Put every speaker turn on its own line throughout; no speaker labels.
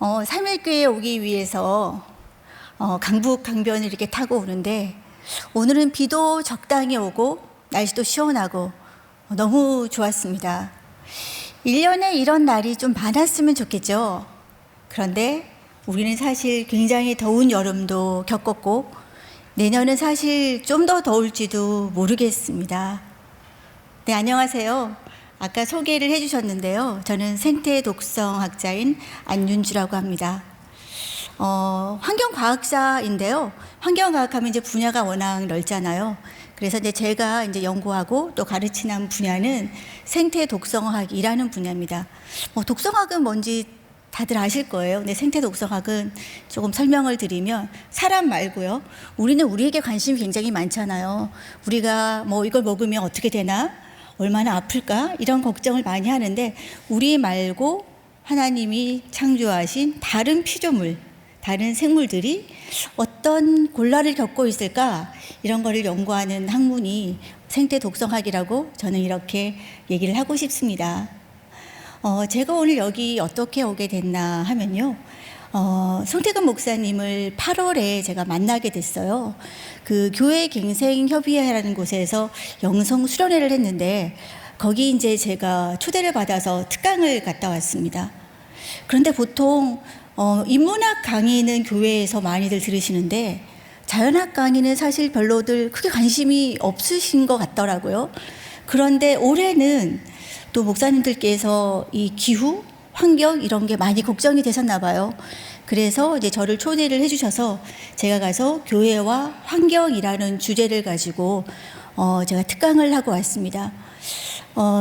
삼일교회에 오기 위해서 강북 강변을 이렇게 타고 오는데 오늘은 비도 적당히 오고 날씨도 시원하고 너무 좋았습니다. 1년에 이런 날이 좀 많았으면 좋겠죠. 그런데 우리는 사실 굉장히 더운 여름도 겪었고 내년은 사실 좀 더 더울지도 모르겠습니다. 네, 안녕하세요. 아까 소개를 해주셨는데요. 저는 생태 독성학자인 안윤주라고 합니다. 환경과학자인데요. 환경과학하면 이제 분야가 워낙 넓잖아요. 그래서 이제 제가 이제 연구하고 또 가르치는 분야는 생태 독성학이라는 분야입니다. 독성학은 뭔지 다들 아실 거예요. 근데 생태 독성학은 조금 설명을 드리면 사람 말고요. 우리는 우리에게 관심이 굉장히 많잖아요. 우리가 이걸 먹으면 어떻게 되나? 얼마나 아플까? 이런 걱정을 많이 하는데 우리 말고 하나님이 창조하신 다른 피조물, 다른 생물들이 어떤 곤란을 겪고 있을까? 이런 거를 연구하는 학문이 생태 독성학이라고 저는 이렇게 얘기를 하고 싶습니다. 제가 오늘 여기 어떻게 오게 됐나 하면요. 송태근 목사님을 8월에 제가 만나게 됐어요. 그 교회 갱생협의회라는 곳에서 영성 수련회를 했는데 거기 이제 제가 초대를 받아서 특강을 갔다 왔습니다. 그런데 보통 인문학 강의는 교회에서 많이들 들으시는데 자연학 강의는 사실 별로들 크게 관심이 없으신 것 같더라고요. 그런데 올해는 또 목사님들께서 이 기후, 환경 이런 게 많이 걱정이 되셨나 봐요. 그래서 이제 저를 초대를 해주셔서 제가 가서 교회와 환경이라는 주제를 가지고 제가 특강을 하고 왔습니다.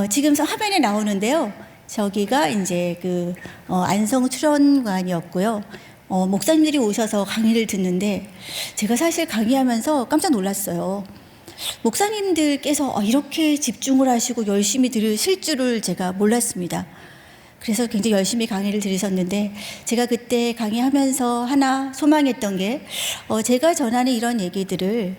지금 화면에 나오는데요. 저기가 이제 안성 수련관이었고요. 목사님들이 오셔서 강의를 듣는데 제가 사실 강의하면서 깜짝 놀랐어요. 목사님들께서 이렇게 집중을 하시고 열심히 들으실 줄을 제가 몰랐습니다. 그래서 굉장히 열심히 강의를 들으셨는데 제가 그때 강의하면서 하나 소망했던 게 제가 전하는 이런 얘기들을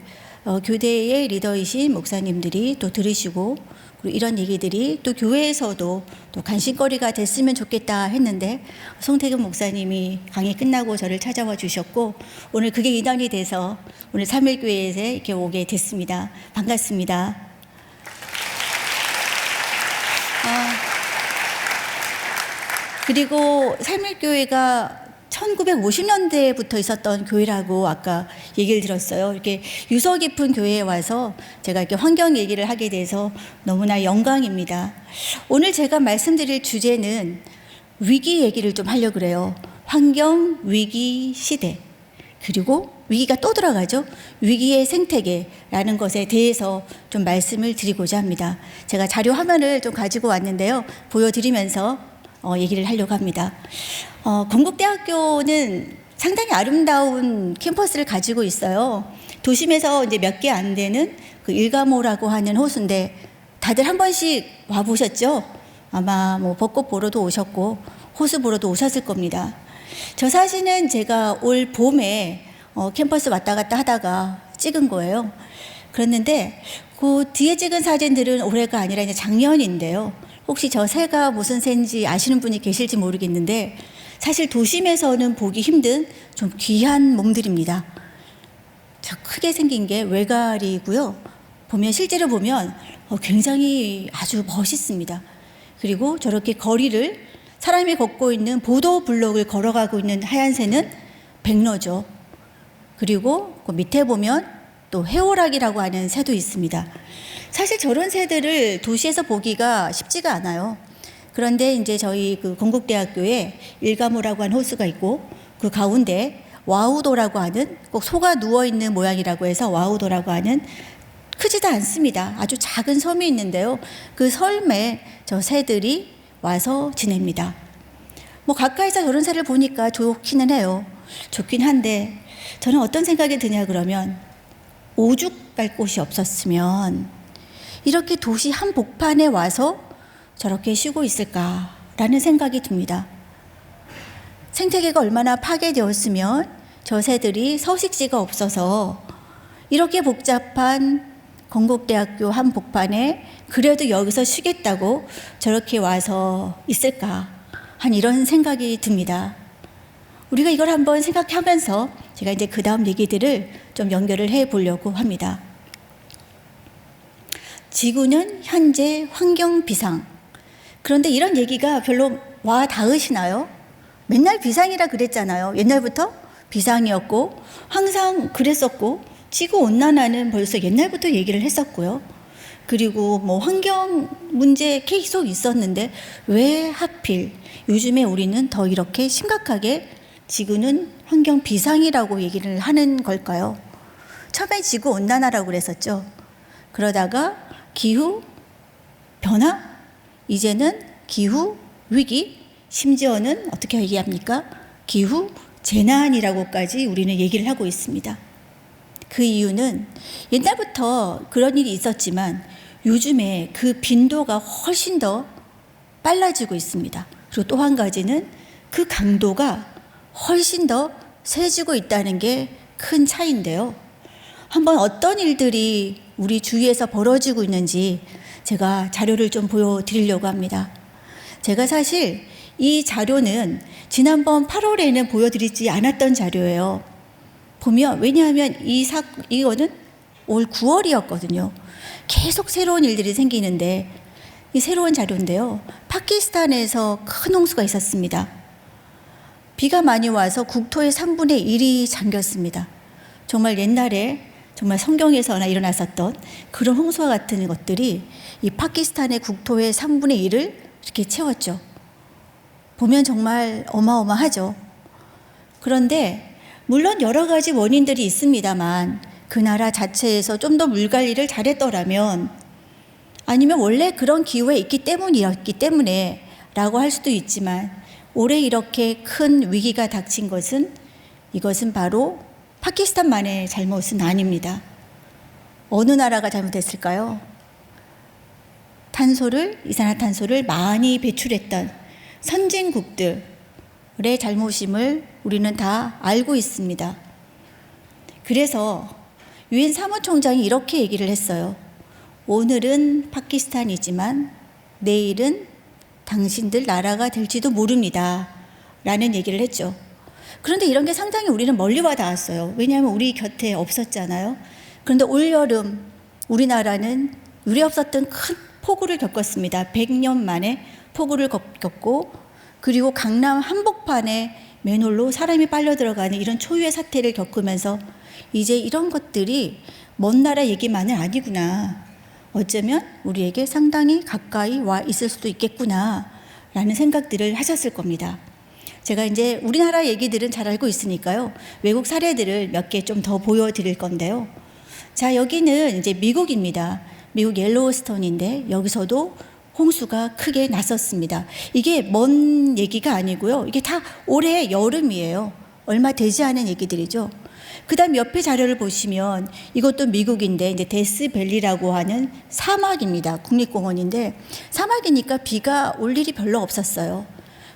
교대의 리더이신 목사님들이 또 들으시고 그리고 이런 얘기들이 또 교회에서도 또 관심거리가 됐으면 좋겠다 했는데 송태근 목사님이 강의 끝나고 저를 찾아와 주셨고 오늘 그게 인연이 돼서 오늘 삼일교회에 이렇게 오게 됐습니다. 반갑습니다. 그리고 삼일교회가 1950년대부터 있었던 교회라고 아까 얘기를 들었어요. 이렇게 유서 깊은 교회에 와서 제가 이렇게 환경 얘기를 하게 돼서 너무나 영광입니다. 오늘 제가 말씀드릴 주제는 위기 얘기를 좀 하려고 그래요. 환경 위기 시대. 그리고 위기가 또 들어가죠. 위기의 생태계라는 것에 대해서 좀 말씀을 드리고자 합니다. 제가 자료 화면을 좀 가지고 왔는데요. 보여드리면서 얘기를 하려고 합니다. 건국대학교는 상당히 아름다운 캠퍼스를 가지고 있어요. 도심에서 이제 몇 개 안 되는 그 일가모라고 하는 호수인데 다들 한 번씩 와보셨죠? 아마 벚꽃 보러도 오셨고 호수 보러도 오셨을 겁니다. 저 사진은 제가 올 봄에 캠퍼스 왔다 갔다 하다가 찍은 거예요. 그랬는데 그 뒤에 찍은 사진들은 올해가 아니라 이제 작년인데요. 혹시 저 새가 무슨 새인지 아시는 분이 계실지 모르겠는데 사실 도심에서는 보기 힘든 좀 귀한 몸들입니다. 저 크게 생긴 게 외가리고요. 실제로 보면 굉장히 아주 멋있습니다. 그리고 저렇게 거리를 사람이 걷고 있는 보도 블록을 걸어가고 있는 하얀 새는 백로죠. 그리고 그 밑에 보면 또 해오락이라고 하는 새도 있습니다. 사실 저런 새들을 도시에서 보기가 쉽지가 않아요. 그런데 이제 저희 그 건국대학교에 일가모라고 하는 호수가 있고 그 가운데 와우도라고 하는 꼭 소가 누워있는 모양이라고 해서 와우도라고 하는 크지도 않습니다. 아주 작은 섬이 있는데요. 그 섬에 저 새들이 와서 지냅니다. 가까이서 저런 새를 보니까 좋기는 해요. 좋긴 한데 저는 어떤 생각이 드냐 그러면 오죽 갈 곳이 없었으면 이렇게 도시 한복판에 와서 저렇게 쉬고 있을까라는 생각이 듭니다. 생태계가 얼마나 파괴되었으면 저 새들이 서식지가 없어서 이렇게 복잡한 건국대학교 한복판에 그래도 여기서 쉬겠다고 저렇게 와서 있을까 한 이런 생각이 듭니다. 우리가 이걸 한번 생각하면서 제가 이제 그 다음 얘기들을 좀 연결을 해 보려고 합니다. 지구는 현재 환경 비상. 그런데 이런 얘기가 별로 와 닿으시나요? 맨날 비상이라 그랬잖아요. 옛날부터 비상이었고 항상 그랬었고 지구온난화는 벌써 옛날부터 얘기를 했었고요. 그리고 뭐 환경 문제 계속 있었는데 왜 하필 요즘에 우리는 더 이렇게 심각하게 지구는 환경 비상이라고 얘기를 하는 걸까요? 처음에 지구온난화라고 그랬었죠. 그러다가 기후 변화, 이제는 기후 위기, 심지어는 어떻게 얘기합니까? 기후 재난이라고까지 우리는 얘기를 하고 있습니다. 그 이유는 옛날부터 그런 일이 있었지만 요즘에 그 빈도가 훨씬 더 빨라지고 있습니다. 그리고 또 한 가지는 그 강도가 훨씬 더 세지고 있다는 게 큰 차이인데요. 한번 어떤 일들이 우리 주위에서 벌어지고 있는지 제가 자료를 좀 보여드리려고 합니다. 제가 사실 이 자료는 지난번 8월에는 보여드리지 않았던 자료예요. 보면 왜냐하면 이거는 올 9월이었거든요. 계속 새로운 일들이 생기는데 이 새로운 자료인데요. 파키스탄에서 큰 홍수가 있었습니다. 비가 많이 와서 국토의 3분의 1이 잠겼습니다. 정말 옛날에 정말 성경에서나 일어났었던 그런 홍수와 같은 것들이 이 파키스탄의 국토의 3분의 1을 이렇게 채웠죠. 보면 정말 어마어마하죠. 그런데 물론 여러 가지 원인들이 있습니다만 그 나라 자체에서 좀 더 물 관리를 잘했더라면 아니면 원래 그런 기후에 있기 때문이었기 때문에 라고 할 수도 있지만 올해 이렇게 큰 위기가 닥친 것은 이것은 바로 파키스탄만의 잘못은 아닙니다. 어느 나라가 잘못했을까요? 이산화탄소를 많이 배출했던 선진국들의 잘못임을 우리는 다 알고 있습니다. 그래서 유엔 사무총장이 이렇게 얘기를 했어요. 오늘은 파키스탄이지만 내일은 당신들 나라가 될지도 모릅니다. 라는 얘기를 했죠. 그런데 이런 게 상당히 우리는 멀리 와 닿았어요. 왜냐하면 우리 곁에 없었잖아요. 그런데 올여름 우리나라는 유례 없었던 큰 폭우를 겪었습니다. 100년 만에 폭우를 겪고 그리고 강남 한복판에 맨홀로 사람이 빨려 들어가는 이런 초유의 사태를 겪으면서 이제 이런 것들이 먼 나라 얘기만은 아니구나. 어쩌면 우리에게 상당히 가까이 와 있을 수도 있겠구나 라는 생각들을 하셨을 겁니다. 제가 이제 우리나라 얘기들은 잘 알고 있으니까요. 외국 사례들을 몇 개 좀 더 보여드릴 건데요. 자, 여기는 이제 미국입니다. 미국 옐로우스톤인데 여기서도 홍수가 크게 났었습니다. 이게 먼 얘기가 아니고요. 이게 다 올해 여름이에요. 얼마 되지 않은 얘기들이죠. 그 다음 옆에 자료를 보시면 이것도 미국인데 이제 데스밸리라고 하는 사막입니다. 국립공원인데 사막이니까 비가 올 일이 별로 없었어요.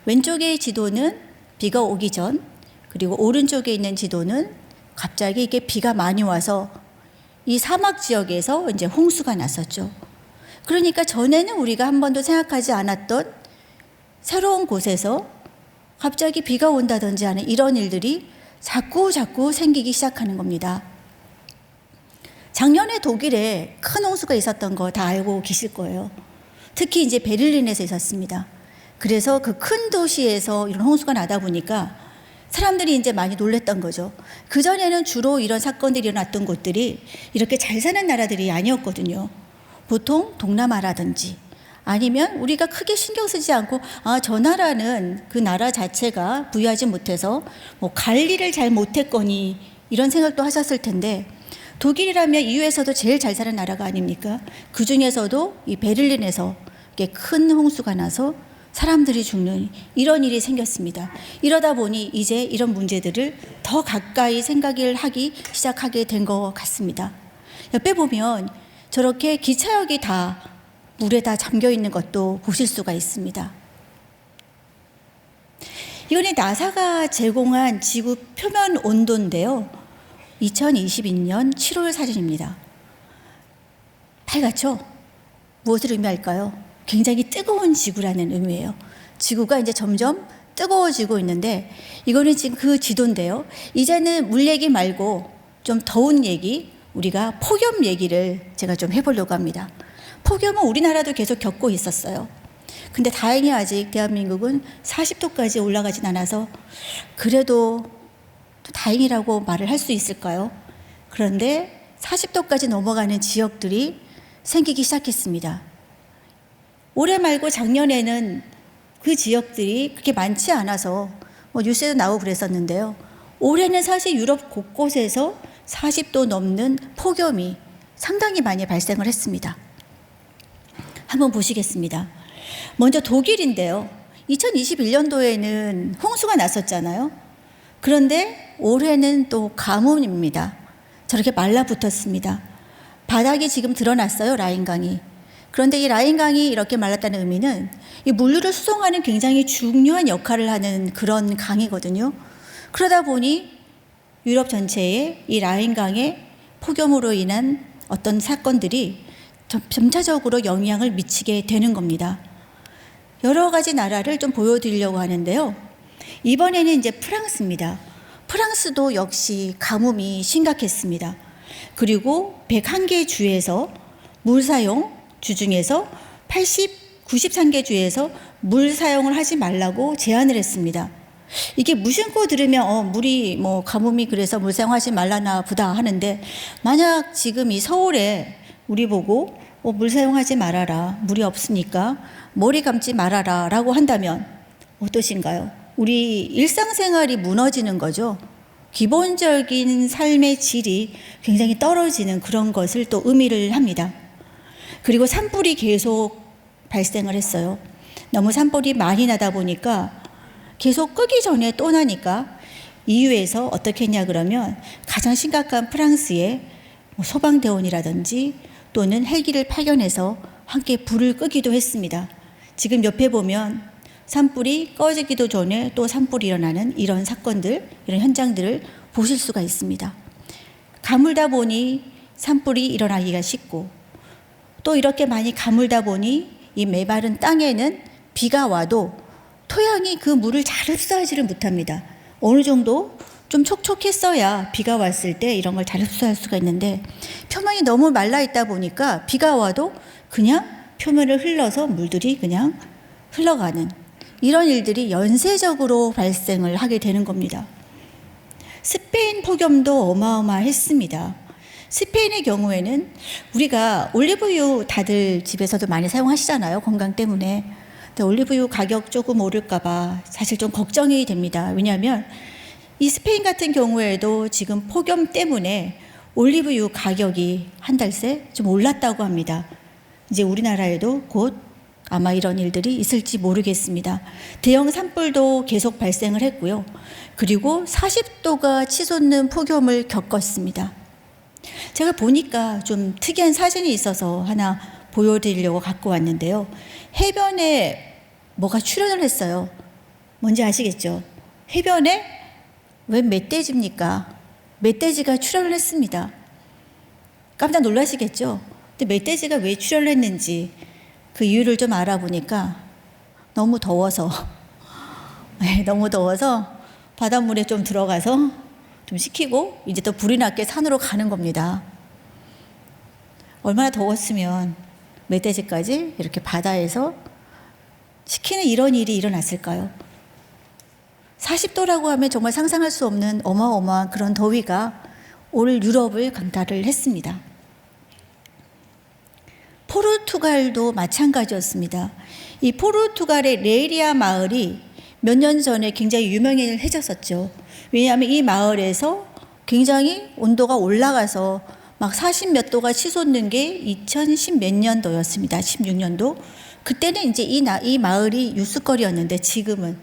왼쪽의 지도는 비가 오기 전, 그리고 오른쪽에 있는 지도는 갑자기 이게 비가 많이 와서 이 사막 지역에서 이제 홍수가 났었죠. 그러니까 전에는 우리가 한 번도 생각하지 않았던 새로운 곳에서 갑자기 비가 온다든지 하는 이런 일들이 자꾸 생기기 시작하는 겁니다. 작년에 독일에 큰 홍수가 있었던 거 다 알고 계실 거예요. 특히 이제 베를린에서 있었습니다. 그래서 그 큰 도시에서 이런 홍수가 나다 보니까 사람들이 이제 많이 놀랬던 거죠. 그전에는 주로 이런 사건들이 일어났던 곳들이 이렇게 잘 사는 나라들이 아니었거든요. 보통 동남아라든지 아니면 우리가 크게 신경 쓰지 않고 저 나라는 그 나라 자체가 부유하지 못해서 뭐 관리를 잘 못했거니 이런 생각도 하셨을 텐데 독일이라면 EU에서도 제일 잘 사는 나라가 아닙니까? 그 중에서도 이 베를린에서 큰 홍수가 나서 사람들이 죽는 이런 일이 생겼습니다. 이러다 보니 이제 이런 문제들을 더 가까이 생각을 하기 시작하게 된 것 같습니다. 옆에 보면 저렇게 기차역이 다 물에 다 잠겨 있는 것도 보실 수가 있습니다. 이건 나사가 제공한 지구 표면 온도인데요. 2022년 7월 사진입니다. 빨갛죠? 무엇을 의미할까요? 굉장히 뜨거운 지구라는 의미예요. 지구가 이제 점점 뜨거워지고 있는데 이거는 지금 그 지도인데요. 이제는 물 얘기 말고 좀 더운 얘기, 우리가 폭염 얘기를 제가 좀 해보려고 합니다. 폭염은 우리나라도 계속 겪고 있었어요. 근데 다행히 아직 대한민국은 40도까지 올라가진 않아서 그래도 다행이라고 말을 할 수 있을까요? 그런데 40도까지 넘어가는 지역들이 생기기 시작했습니다. 올해 말고 작년에는 그 지역들이 그렇게 많지 않아서 뉴스에도 나오고 그랬었는데요. 올해는 사실 유럽 곳곳에서 40도 넘는 폭염이 상당히 많이 발생을 했습니다. 한번 보시겠습니다. 먼저 독일인데요. 2021년도에는 홍수가 났었잖아요. 그런데 올해는 또 가뭄입니다. 저렇게 말라붙었습니다. 바닥이 지금 드러났어요, 라인강이. 그런데 이 라인강이 이렇게 말랐다는 의미는 이 물류를 수송하는 굉장히 중요한 역할을 하는 그런 강이거든요. 그러다 보니 유럽 전체에 이 라인강의 폭염으로 인한 어떤 사건들이 점차적으로 영향을 미치게 되는 겁니다. 여러 가지 나라를 좀 보여드리려고 하는데요. 이번에는 이제 프랑스입니다. 프랑스도 역시 가뭄이 심각했습니다. 그리고 101개 주에서 물 사용 주 중에서 93개 주에서 물 사용을 하지 말라고 제안을 했습니다. 이게 무심코 들으면 물이 가뭄이 그래서 물 사용하지 말라나 보다 하는데, 만약 지금 이 서울에 우리 보고 물 사용하지 말아라, 물이 없으니까 머리 감지 말아라 라고 한다면 어떠신가요? 우리 일상생활이 무너지는 거죠. 기본적인 삶의 질이 굉장히 떨어지는 그런 것을 또 의미를 합니다. 그리고 산불이 계속 발생을 했어요. 너무 산불이 많이 나다 보니까 계속 끄기 전에 또 나니까 EU에서 어떻게 했냐 그러면 가장 심각한 프랑스에 소방대원이라든지 또는 헬기를 파견해서 함께 불을 끄기도 했습니다. 지금 옆에 보면 산불이 꺼지기도 전에 또 산불이 일어나는 이런 사건들, 이런 현장들을 보실 수가 있습니다. 가물다 보니 산불이 일어나기가 쉽고, 또 이렇게 많이 가물다 보니 이 메마른 땅에는 비가 와도 토양이 그 물을 잘 흡수하지를 못합니다. 어느 정도 좀 촉촉했어야 비가 왔을 때 이런 걸 잘 흡수할 수가 있는데, 표면이 너무 말라 있다 보니까 비가 와도 그냥 표면을 흘러서 물들이 그냥 흘러가는 이런 일들이 연쇄적으로 발생을 하게 되는 겁니다. 스페인 폭염도 어마어마했습니다. 스페인의 경우에는 우리가 올리브유 다들 집에서도 많이 사용하시잖아요, 건강 때문에. 근데 올리브유 가격 조금 오를까봐 사실 좀 걱정이 됩니다. 왜냐하면 이 스페인 같은 경우에도 지금 폭염 때문에 올리브유 가격이 한 달 새 좀 올랐다고 합니다. 이제 우리나라에도 곧 아마 이런 일들이 있을지 모르겠습니다. 대형 산불도 계속 발생을 했고요. 그리고 40도가 치솟는 폭염을 겪었습니다. 제가 보니까 좀 특이한 사진이 있어서 하나 보여드리려고 갖고 왔는데요. 해변에 뭐가 출현을 했어요. 뭔지 아시겠죠? 해변에 웬 멧돼지입니까? 멧돼지가 출현을 했습니다. 깜짝 놀라시겠죠? 근데 멧돼지가 왜 출현을 했는지 그 이유를 좀 알아보니까 너무 더워서 너무 더워서 바닷물에 좀 들어가서 좀 식히고 이제 또 불이 났게 산으로 가는 겁니다. 얼마나 더웠으면 멧돼지까지 이렇게 바다에서 식히는 이런 일이 일어났을까요? 40도라고 하면 정말 상상할 수 없는 어마어마한 그런 더위가 올 유럽을 강타를 했습니다. 포르투갈도 마찬가지였습니다. 이 포르투갈의 레이리아 마을이 몇 년 전에 굉장히 유명해졌었죠. 왜냐하면 이 마을에서 굉장히 온도가 올라가서 막 40몇 도가 치솟는 게 2010 몇 년도였습니다. 16년도. 그때는 이제 이 마을이 뉴스거리였는데 지금은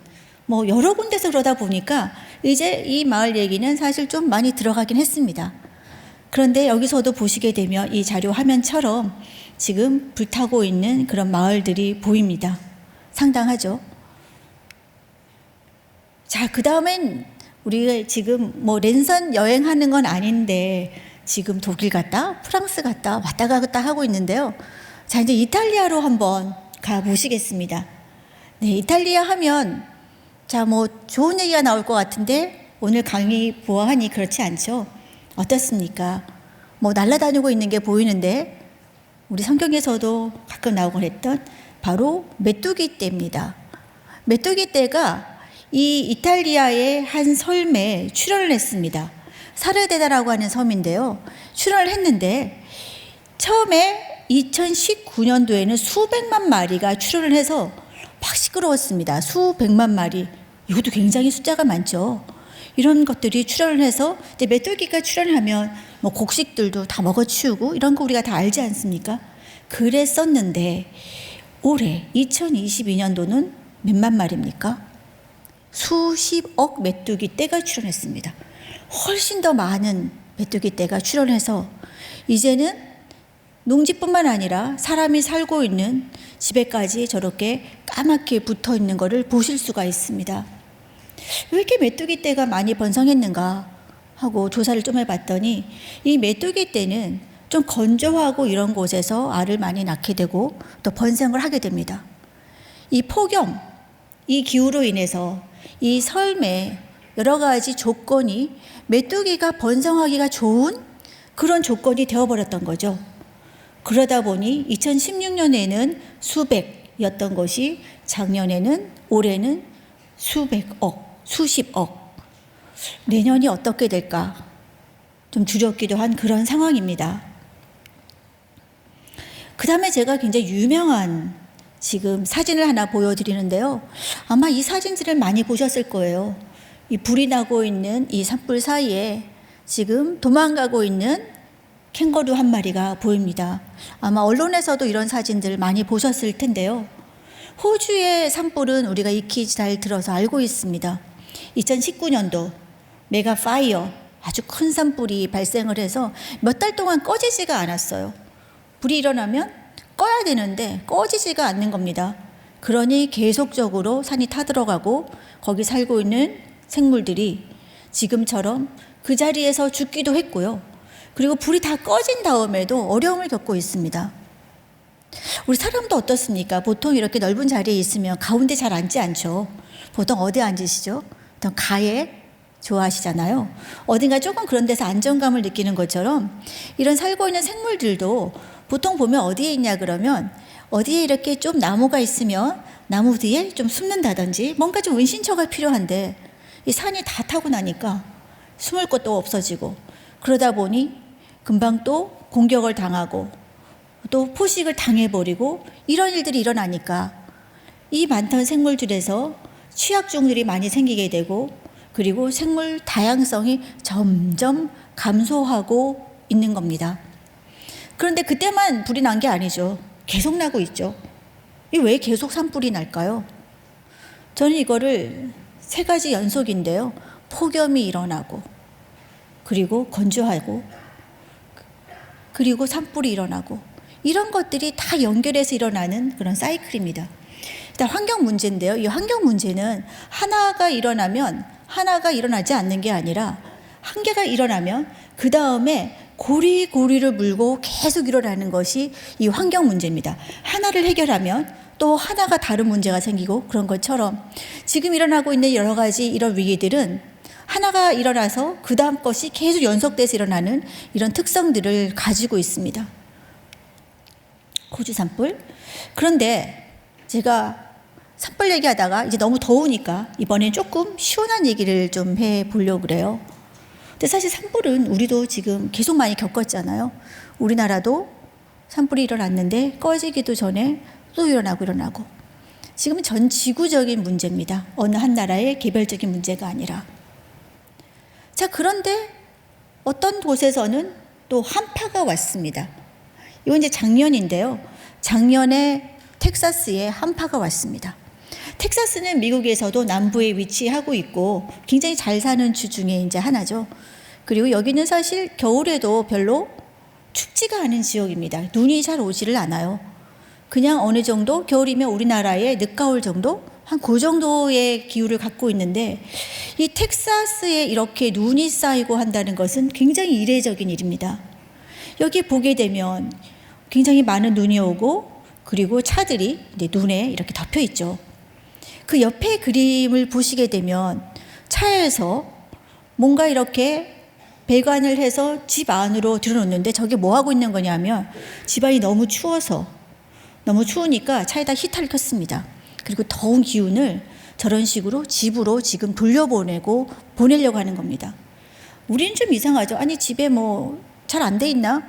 뭐 여러 군데서 그러다 보니까 이제 이 마을 얘기는 사실 좀 많이 들어가긴 했습니다. 그런데 여기서도 보시게 되면 이 자료 화면처럼 지금 불타고 있는 그런 마을들이 보입니다. 상당하죠. 자, 그 다음엔 우리가 지금 뭐 랜선 여행하는 건 아닌데 지금 독일 갔다 프랑스 갔다 왔다 갔다 하고 있는데요. 자, 이제 이탈리아로 한번 가보시겠습니다. 네, 이탈리아 하면 자, 뭐 좋은 얘기가 나올 것 같은데 오늘 강의 보아하니 그렇지 않죠? 어떻습니까? 뭐 날아다니고 있는 게 보이는데 우리 성경에서도 가끔 나오곤 했던 바로 메뚜기 떼입니다. 메뚜기 떼가 이 이탈리아의 한 섬에 출연을 했습니다. 사르데다라고 하는 섬인데요. 출연을 했는데 처음에 2019년도에는 수백만 마리가 출연을 해서 막 시끄러웠습니다. 수백만 마리. 이것도 굉장히 숫자가 많죠. 이런 것들이 출연을 해서 이제 메뚜기가 출연하면 뭐 곡식들도 다 먹어치우고 이런 거 우리가 다 알지 않습니까? 그랬었는데 올해 2022년도는 몇만 마리입니까? 수십억 메뚜기 떼가 출연했습니다. 훨씬 더 많은 메뚜기 떼가 출연해서 이제는 농지뿐만 아니라 사람이 살고 있는 집에까지 저렇게 까맣게 붙어 있는 것을 보실 수가 있습니다. 왜 이렇게 메뚜기 떼가 많이 번성했는가 하고 조사를 좀 해봤더니 이 메뚜기 떼는 좀 건조하고 이런 곳에서 알을 많이 낳게 되고 또 번성을 하게 됩니다. 이 폭염, 이 기후로 인해서 이 삶의 여러 가지 조건이 메뚜기가 번성하기가 좋은 그런 조건이 되어버렸던 거죠. 그러다 보니 2016년에는 수백이었던 것이 작년에는 올해는 수백억, 수십억. 내년이 어떻게 될까? 좀 두렵기도 한 그런 상황입니다. 그 다음에 제가 굉장히 유명한 지금 사진을 하나 보여드리는데요. 아마 이 사진들을 많이 보셨을 거예요. 이 불이 나고 있는 이 산불 사이에 지금 도망가고 있는 캥거루 한 마리가 보입니다. 아마 언론에서도 이런 사진들 많이 보셨을 텐데요. 호주의 산불은 우리가 익히 잘 들어서 알고 있습니다. 2019년도 메가 파이어, 아주 큰 산불이 발생을 해서 몇 달 동안 꺼지지가 않았어요. 불이 일어나면 꺼야 되는데 꺼지지가 않는 겁니다. 그러니 계속적으로 산이 타들어가고 거기 살고 있는 생물들이 지금처럼 그 자리에서 죽기도 했고요. 그리고 불이 다 꺼진 다음에도 어려움을 겪고 있습니다. 우리 사람도 어떻습니까? 보통 이렇게 넓은 자리에 있으면 가운데 잘 앉지 않죠. 보통 어디 앉으시죠? 보통 가에 좋아하시잖아요. 어딘가 조금 그런 데서 안정감을 느끼는 것처럼 이런 살고 있는 생물들도 보통 보면 어디에 있냐 그러면 어디에 이렇게 좀 나무가 있으면 나무 뒤에 좀 숨는다든지 뭔가 좀 은신처가 필요한데 이 산이 다 타고 나니까 숨을 곳도 없어지고 그러다 보니 금방 또 공격을 당하고 또 포식을 당해버리고 이런 일들이 일어나니까 이 많던 생물들에서 취약종들이 많이 생기게 되고 그리고 생물 다양성이 점점 감소하고 있는 겁니다. 그런데 그때만 불이 난 게 아니죠. 계속 나고 있죠. 이 왜 계속 산불이 날까요? 저는 이거를 세 가지 연속인데요. 폭염이 일어나고 그리고 건조하고 그리고 산불이 일어나고 이런 것들이 다 연결해서 일어나는 그런 사이클입니다. 일단 환경 문제인데요. 이 환경 문제는 하나가 일어나면 하나가 일어나지 않는 게 아니라 한 개가 일어나면 그 다음에 고리고리를 물고 계속 일어나는 것이 이 환경 문제입니다. 하나를 해결하면 또 하나가 다른 문제가 생기고 그런 것처럼 지금 일어나고 있는 여러 가지 이런 위기들은 하나가 일어나서 그 다음 것이 계속 연속돼서 일어나는 이런 특성들을 가지고 있습니다. 호주 산불. 그런데 제가 산불 얘기하다가 이제 너무 더우니까 이번엔 조금 시원한 얘기를 좀 해보려고 그래요. 근데 사실 산불은 우리도 지금 계속 많이 겪었잖아요. 우리나라도 산불이 일어났는데 꺼지기도 전에 또 일어나고 지금은 전 지구적인 문제입니다. 어느 한 나라의 개별적인 문제가 아니라. 자, 그런데 어떤 곳에서는 또 한파가 왔습니다. 이건 이제 작년인데요. 작년에 텍사스에 한파가 왔습니다. 텍사스는 미국에서도 남부에 위치하고 있고 굉장히 잘 사는 주 중에 이제 하나죠. 그리고 여기는 사실 겨울에도 별로 춥지가 않은 지역입니다. 눈이 잘 오지를 않아요. 그냥 어느 정도 겨울이면 우리나라의 늦가을 정도? 한 그 정도의 기후를 갖고 있는데 이 텍사스에 이렇게 눈이 쌓이고 한다는 것은 굉장히 이례적인 일입니다. 여기 보게 되면 굉장히 많은 눈이 오고 그리고 차들이 이제 눈에 이렇게 덮여 있죠. 그 옆에 그림을 보시게 되면 차에서 뭔가 이렇게 배관을 해서 집 안으로 들어놓는데 저게 뭐 하고 있는 거냐면 집안이 너무 추우니까 차에다 히터를 켰습니다. 그리고 더운 기운을 저런 식으로 집으로 지금 보내려고 하는 겁니다. 우리는 좀 이상하죠. 아니 집에 뭐 잘 안 돼 있나?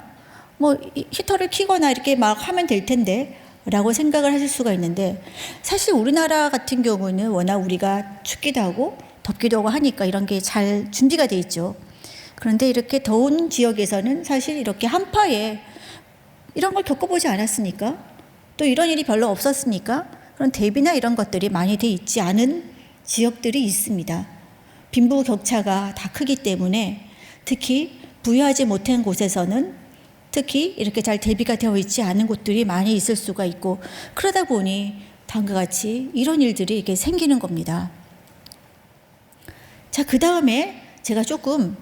뭐 히터를 켜거나 이렇게 막 하면 될 텐데 라고 생각을 하실 수가 있는데, 사실 우리나라 같은 경우는 워낙 우리가 춥기도 하고 덥기도 하고 하니까 이런 게 잘 준비가 돼 있죠. 그런데 이렇게 더운 지역에서는 사실 이렇게 한파에 이런 걸 겪어보지 않았으니까, 또 이런 일이 별로 없었으니까 그런 대비나 이런 것들이 많이 돼 있지 않은 지역들이 있습니다. 빈부격차가 다 크기 때문에 특히 부유하지 못한 곳에서는 특히 이렇게 잘 대비가 되어 있지 않은 곳들이 많이 있을 수가 있고, 그러다 보니 다음과 같이 이런 일들이 이렇게 생기는 겁니다. 자, 그 다음에 제가 조금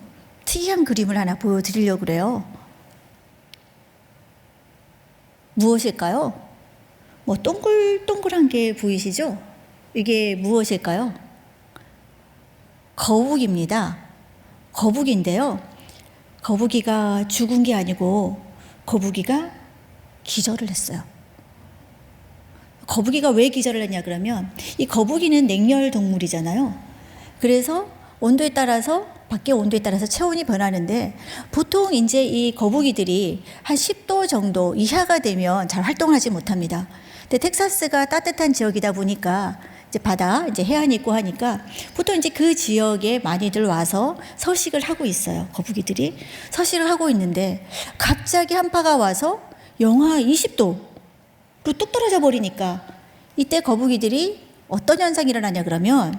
특이한 그림을 하나 보여드리려고 그래요. 무엇일까요? 뭐 동글동글한 게 보이시죠? 이게 무엇일까요? 거북입니다. 거북인데요. 거북이가 죽은 게 아니고 거북이가 기절을 했어요. 거북이가 왜 기절을 했냐 그러면, 이 거북이는 냉열 동물이잖아요. 그래서 밖의 온도에 따라서 체온이 변하는데, 보통 이제 이 거북이들이 한 10도 정도 이하가 되면 잘 활동하지 못합니다. 근데 텍사스가 따뜻한 지역이다 보니까 이제 해안이 있고 하니까 보통 이제 그 지역에 많이들 와서 서식을 하고 있어요. 거북이들이 서식을 하고 있는데 갑자기 한파가 와서 영하 20도로 뚝 떨어져 버리니까, 이때 거북이들이 어떤 현상이 일어나냐 그러면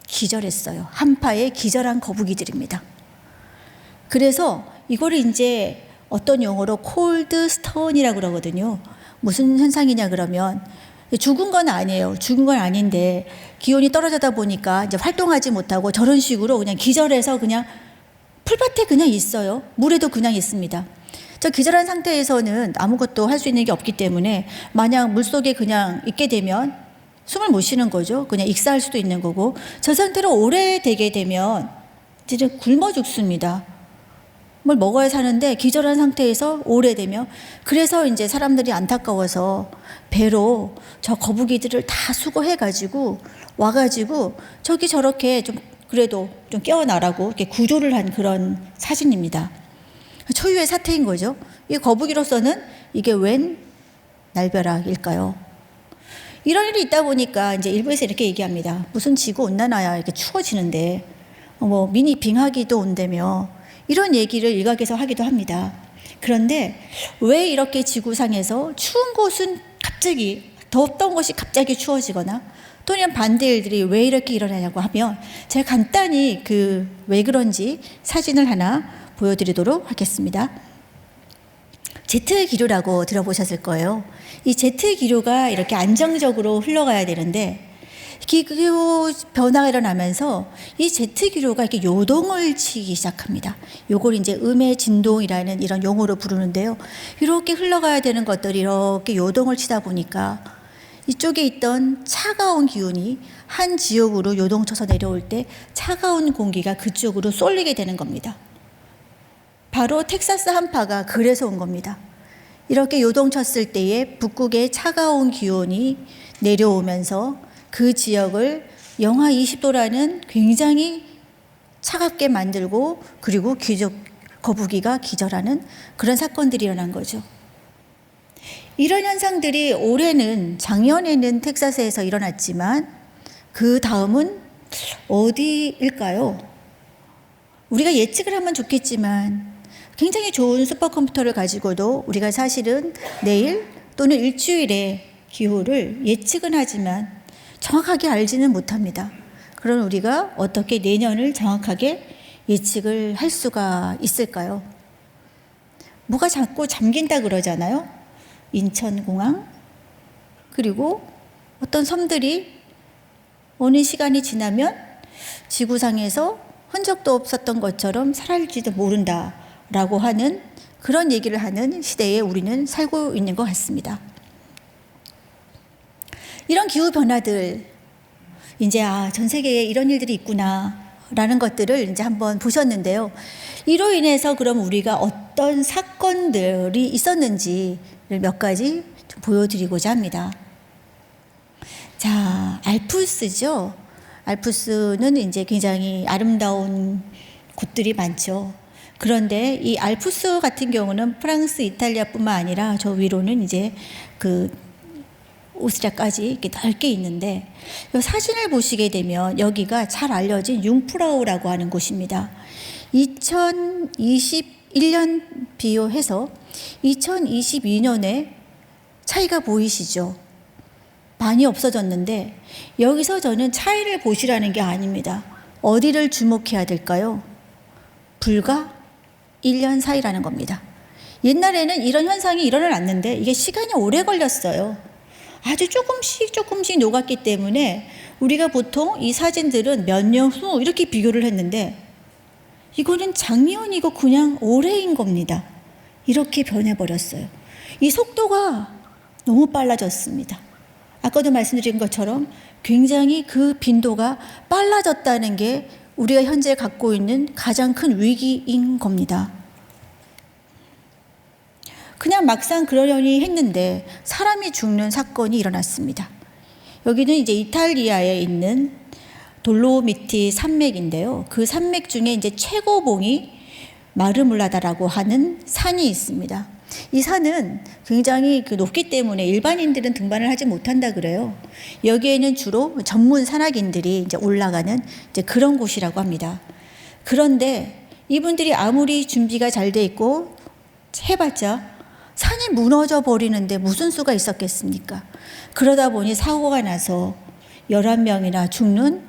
기절했어요. 한파에 기절한 거북이들입니다. 그래서 이거를 이제 어떤 용어로 콜드 스톤이라고 그러거든요. 무슨 현상이냐 그러면, 죽은 건 아니에요. 죽은 건 아닌데 기온이 떨어지다 보니까 이제 활동하지 못하고 저런 식으로 그냥 기절해서 그냥 풀밭에 그냥 있어요. 물에도 그냥 있습니다. 저 기절한 상태에서는 아무것도 할 수 있는 게 없기 때문에 만약 물속에 그냥 있게 되면 숨을 못 쉬는 거죠. 그냥 익사할 수도 있는 거고, 저 상태로 오래 되게 되면 이제 굶어 죽습니다. 뭘 먹어야 사는데 기절한 상태에서 오래되면, 그래서 이제 사람들이 안타까워서 배로 저 거북이들을 다 수거해가지고 와가지고 저기 저렇게 좀 그래도 좀 깨어나라고 이렇게 구조를 한 그런 사진입니다. 초유의 사태인 거죠. 이 거북이로서는 이게 웬 날벼락일까요? 이런 일이 있다 보니까 이제 일부에서 이렇게 얘기합니다. 무슨 지구 온난화야, 이렇게 추워지는데 뭐 미니 빙하기도 온다며, 이런 얘기를 일각에서 하기도 합니다. 그런데 왜 이렇게 지구상에서 추운 곳은 갑자기, 덥던 곳이 갑자기 추워지거나 또는 반대 일들이 왜 이렇게 일어나냐고 하면, 제가 간단히 왜 그런지 사진을 하나 보여드리도록 하겠습니다. 제트 기류라고 들어보셨을 거예요. 이 제트 기류가 이렇게 안정적으로 흘러가야 되는데, 기후 변화가 일어나면서 이 제트 기류가 이렇게 요동을 치기 시작합니다. 요걸 이제 음의 진동이라는 이런 용어로 부르는데요. 이렇게 흘러가야 되는 것들이 이렇게 요동을 치다 보니까 이쪽에 있던 차가운 기운이 한 지역으로 요동쳐서 내려올 때 차가운 공기가 그쪽으로 쏠리게 되는 겁니다. 바로 텍사스 한파가 그래서 온 겁니다. 이렇게 요동쳤을 때에 북극의 차가운 기온이 내려오면서 그 지역을 영하 20도라는 굉장히 차갑게 만들고, 그리고 거북이가 기절하는 그런 사건들이 일어난 거죠. 이런 현상들이 작년에는 텍사스에서 일어났지만 그 다음은 어디일까요? 우리가 예측을 하면 좋겠지만 굉장히 좋은 슈퍼컴퓨터를 가지고도 우리가 사실은 내일 또는 일주일의 기후를 예측은 하지만 정확하게 알지는 못합니다. 그럼 우리가 어떻게 내년을 정확하게 예측을 할 수가 있을까요? 뭐가 자꾸 잠긴다 그러잖아요. 인천공항, 그리고 어떤 섬들이 어느 시간이 지나면 지구상에서 흔적도 없었던 것처럼 사라질지도 모른다라고 하는 그런 얘기를 하는 시대에 우리는 살고 있는 것 같습니다. 이런 기후 변화들, 이제 전 세계에 이런 일들이 있구나라는 것들을 이제 한번 보셨는데요. 이로 인해서 그럼 우리가 어떤 사건들이 있었는지를 몇 가지 좀 보여드리고자 합니다. 자, 알프스죠. 알프스는 이제 굉장히 아름다운 곳들이 많죠. 그런데 이 알프스 같은 경우는 프랑스, 이탈리아뿐만 아니라 저 위로는 이제 그 오스트리아까지 이렇게 넓게 있는데, 이 사진을 보시게 되면 여기가 잘 알려진 융프라우라고 하는 곳입니다. 2021년 비교해서 2022년에 차이가 보이시죠? 많이 없어졌는데, 여기서 저는 차이를 보시라는 게 아닙니다. 어디를 주목해야 될까요? 불과 1년 사이라는 겁니다. 옛날에는 이런 현상이 일어났는데 이게 시간이 오래 걸렸어요. 아주 조금씩 녹았기 때문에 우리가 보통 이 사진들은 몇 년 후 이렇게 비교를 했는데, 이거는 작년이고 그냥 올해인 겁니다. 이렇게 변해버렸어요. 이 속도가 너무 빨라졌습니다. 아까도 말씀드린 것처럼 굉장히 그 빈도가 빨라졌다는 게 우리가 현재 갖고 있는 가장 큰 위기인 겁니다. 그냥 막상 그러려니 했는데 사람이 죽는 사건이 일어났습니다. 여기는 이제 이탈리아에 있는 돌로미티 산맥인데요. 그 산맥 중에 이제 최고봉이 마르몰라다라고 하는 산이 있습니다. 이 산은 굉장히 높기 때문에 일반인들은 등반을 하지 못한다 그래요. 여기에는 주로 전문 산악인들이 이제 올라가는 이제 그런 곳이라고 합니다. 그런데 이분들이 아무리 준비가 잘 돼 있고 해봤자 산이 무너져 버리는데 무슨 수가 있었겠습니까? 그러다 보니 사고가 나서 11명이나 죽는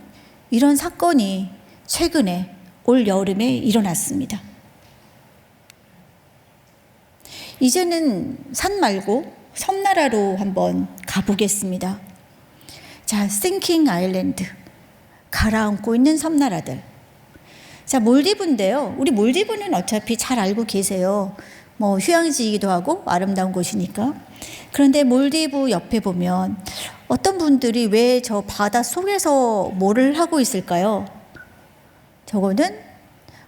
이런 사건이 최근에 올 여름에 일어났습니다. 이제는 산 말고 섬나라로 한번 가보겠습니다. 자, 싱킹 아일랜드, 가라앉고 있는 섬나라들. 자, 몰디브인데요. 우리 몰디브는 어차피 잘 알고 계세요. 휴양지이기도 하고 아름다운 곳이니까. 그런데 몰디브 옆에 보면 어떤 분들이 왜 저 바다 속에서 뭐를 하고 있을까요? 저거는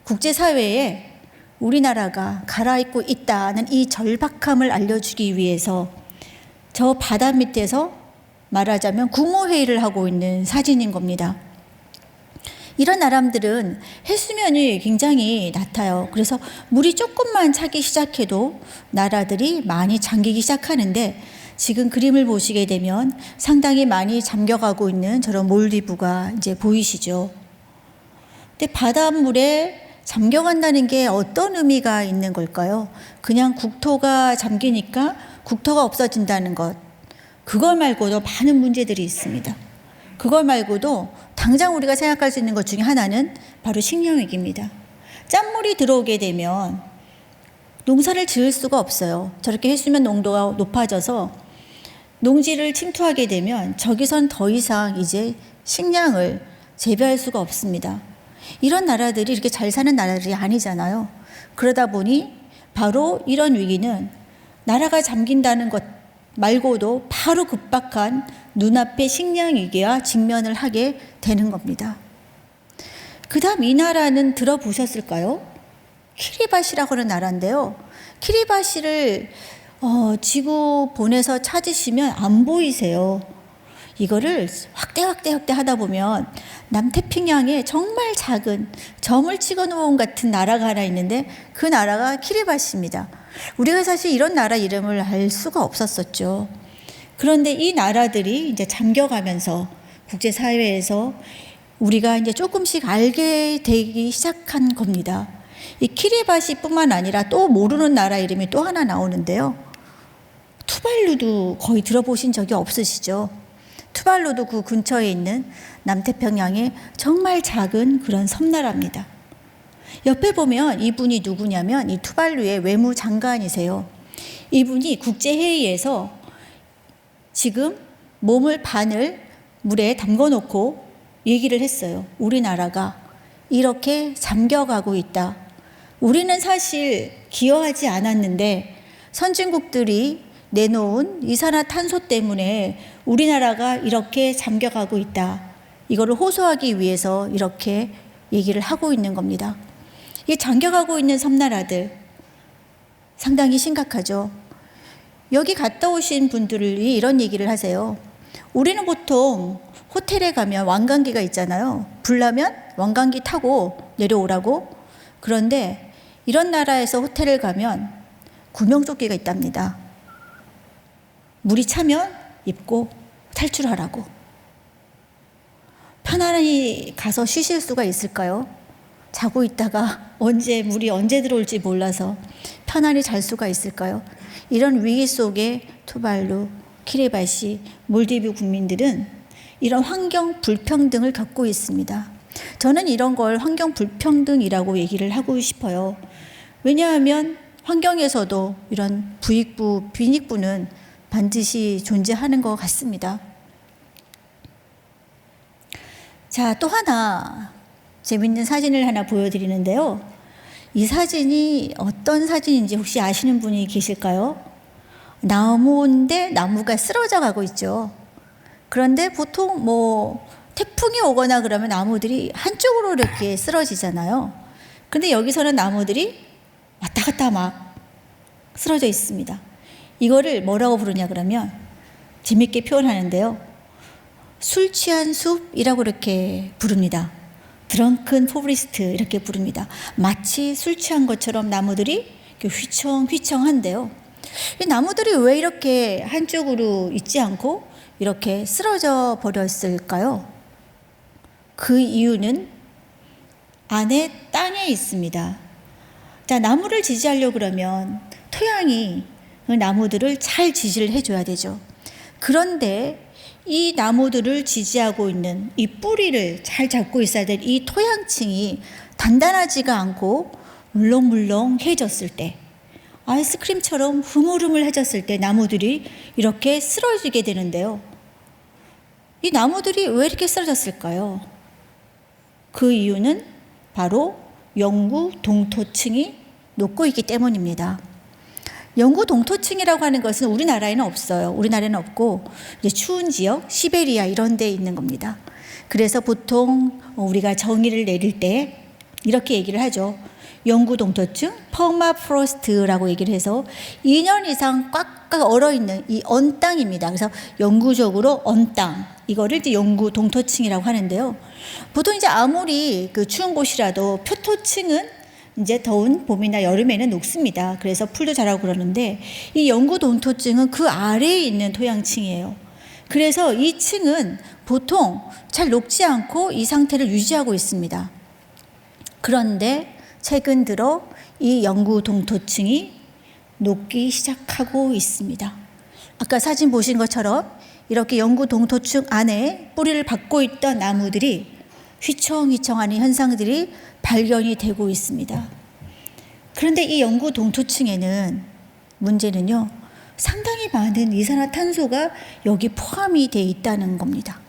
국제사회에 우리나라가 갈아입고 있다는 이 절박함을 알려주기 위해서 저 바다 밑에서 말하자면 국무회의를 하고 있는 사진인 겁니다. 이런 나라들은 해수면이 굉장히 낮아요. 그래서 물이 조금만 차기 시작해도 나라들이 많이 잠기기 시작하는데, 지금 그림을 보시게 되면 상당히 많이 잠겨가고 있는 저런 몰디브가 이제 보이시죠. 근데 바닷물에 잠겨간다는 게 어떤 의미가 있는 걸까요? 그냥 국토가 잠기니까 국토가 없어진다는 것, 그걸 말고도 많은 문제들이 있습니다. 그걸 말고도 당장 우리가 생각할 수 있는 것 중에 하나는 바로 식량위기입니다. 짠물이 들어오게 되면 농사를 지을 수가 없어요. 저렇게 해수면 농도가 높아져서 농지를 침투하게 되면 저기선 더 이상 이제 식량을 재배할 수가 없습니다. 이런 나라들이 이렇게 잘 사는 나라들이 아니잖아요. 그러다 보니 바로 이런 위기는 나라가 잠긴다는 것 말고도 바로 급박한 눈앞의 식량 위기와 직면을 하게 되는 겁니다. 그 다음 이 나라는 들어보셨을까요? 키리바시라고 하는 나라인데요. 키리바시를 지구 본에서 찾으시면 안 보이세요. 이거를 확대 하다 보면 남태평양에 정말 작은 점을 찍어 놓은 같은 나라가 하나 있는데, 그 나라가 키리바시입니다. 우리가 사실 이런 나라 이름을 알 수가 없었었죠. 그런데 이 나라들이 이제 잠겨가면서 국제사회에서 우리가 이제 조금씩 알게 되기 시작한 겁니다. 이 키리바시뿐만 아니라 또 모르는 나라 이름이 또 하나 나오는데요. 투발루도 거의 들어보신 적이 없으시죠? 투발루도 그 근처에 있는 남태평양의 정말 작은 그런 섬나라입니다. 옆에 보면 이분이 누구냐면 이 투발루의 외무장관이세요. 이분이 국제회의에서 지금 몸을 반을 물에 담궈 놓고 얘기를 했어요. 우리나라가 이렇게 잠겨가고 있다. 우리는 사실 기여하지 않았는데 선진국들이 내놓은 이산화탄소 때문에 우리나라가 이렇게 잠겨가고 있다. 이거를 호소하기 위해서 이렇게 얘기를 하고 있는 겁니다. 이 잠겨가고 있는 섬나라들 상당히 심각하죠. 여기 갔다 오신 분들이 이런 얘기를 하세요. 우리는 보통 호텔에 가면 왕관기가 있잖아요. 불나면 왕관기 타고 내려오라고. 그런데 이런 나라에서 호텔을 가면 구명조끼가 있답니다. 물이 차면 입고 탈출하라고. 편안히 가서 쉬실 수가 있을까요? 자고 있다가 물이 언제 들어올지 몰라서 편안히 잘 수가 있을까요? 이런 위기 속에 투발루, 키리바시, 몰디브 국민들은 이런 환경 불평등을 겪고 있습니다. 저는 이런 걸 환경 불평등이라고 얘기를 하고 싶어요. 왜냐하면 환경에서도 이런 부익부, 빈익부는 반드시 존재하는 것 같습니다. 자, 또 하나 재밌는 사진을 하나 보여드리는데요. 이 사진이 어떤 사진인지 혹시 아시는 분이 계실까요? 나무인데 나무가 쓰러져 가고 있죠. 그런데 보통 태풍이 오거나 그러면 나무들이 한쪽으로 이렇게 쓰러지잖아요. 근데 여기서는 나무들이 왔다 갔다 막 쓰러져 있습니다. 이거를 뭐라고 부르냐 그러면 재밌게 표현하는데요. 술 취한 숲이라고 이렇게 부릅니다. 드렁큰 포레스트 이렇게 부릅니다. 마치 술 취한 것처럼 나무들이 휘청휘청한데요. 이 나무들이 왜 이렇게 한쪽으로 있지 않고 이렇게 쓰러져 버렸을까요? 그 이유는 안에 땅에 있습니다. 자, 나무를 지지하려고 그러면 토양이 그 나무들을 잘 지지를 해줘야 되죠. 그런데 이 나무들을 지지하고 있는 이 뿌리를 잘 잡고 있어야 될 이 토양층이 단단하지가 않고 물렁물렁해졌을 때, 아이스크림처럼 흐물흐물해졌을 때 나무들이 이렇게 쓰러지게 되는데요. 이 나무들이 왜 이렇게 쓰러졌을까요? 그 이유는 바로 영구 동토층이 녹고 있기 때문입니다. 영구 동토층이라고 하는 것은 우리나라에는 없어요. 우리나라에는 없고 이제 추운 지역, 시베리아 이런 데 있는 겁니다. 그래서 보통 우리가 정의를 내릴 때 이렇게 얘기를 하죠. 영구 동토층, 퍼마프로스트라고 얘기를 해서 2년 이상 꽉꽉 얼어있는 이 언땅입니다. 그래서 영구적으로 언땅, 이거를 이제 영구 동토층이라고 하는데요. 보통 이제 아무리 그 추운 곳이라도 표토층은 이제 더운 봄이나 여름에는 녹습니다. 그래서 풀도 자라고 그러는데 이 영구 동토층은 그 아래에 있는 토양층이에요. 그래서 이 층은 보통 잘 녹지 않고 이 상태를 유지하고 있습니다. 그런데 최근 들어 이 영구 동토층이 녹기 시작하고 있습니다. 아까 사진 보신 것처럼 이렇게 영구 동토층 안에 뿌리를 받고 있던 나무들이 휘청휘청하는 현상들이 발견이 되고 있습니다. 그런데 이 영구 동토층에는 문제는요, 상당히 많은 이산화탄소가 여기 포함이 되어 있다는 겁니다.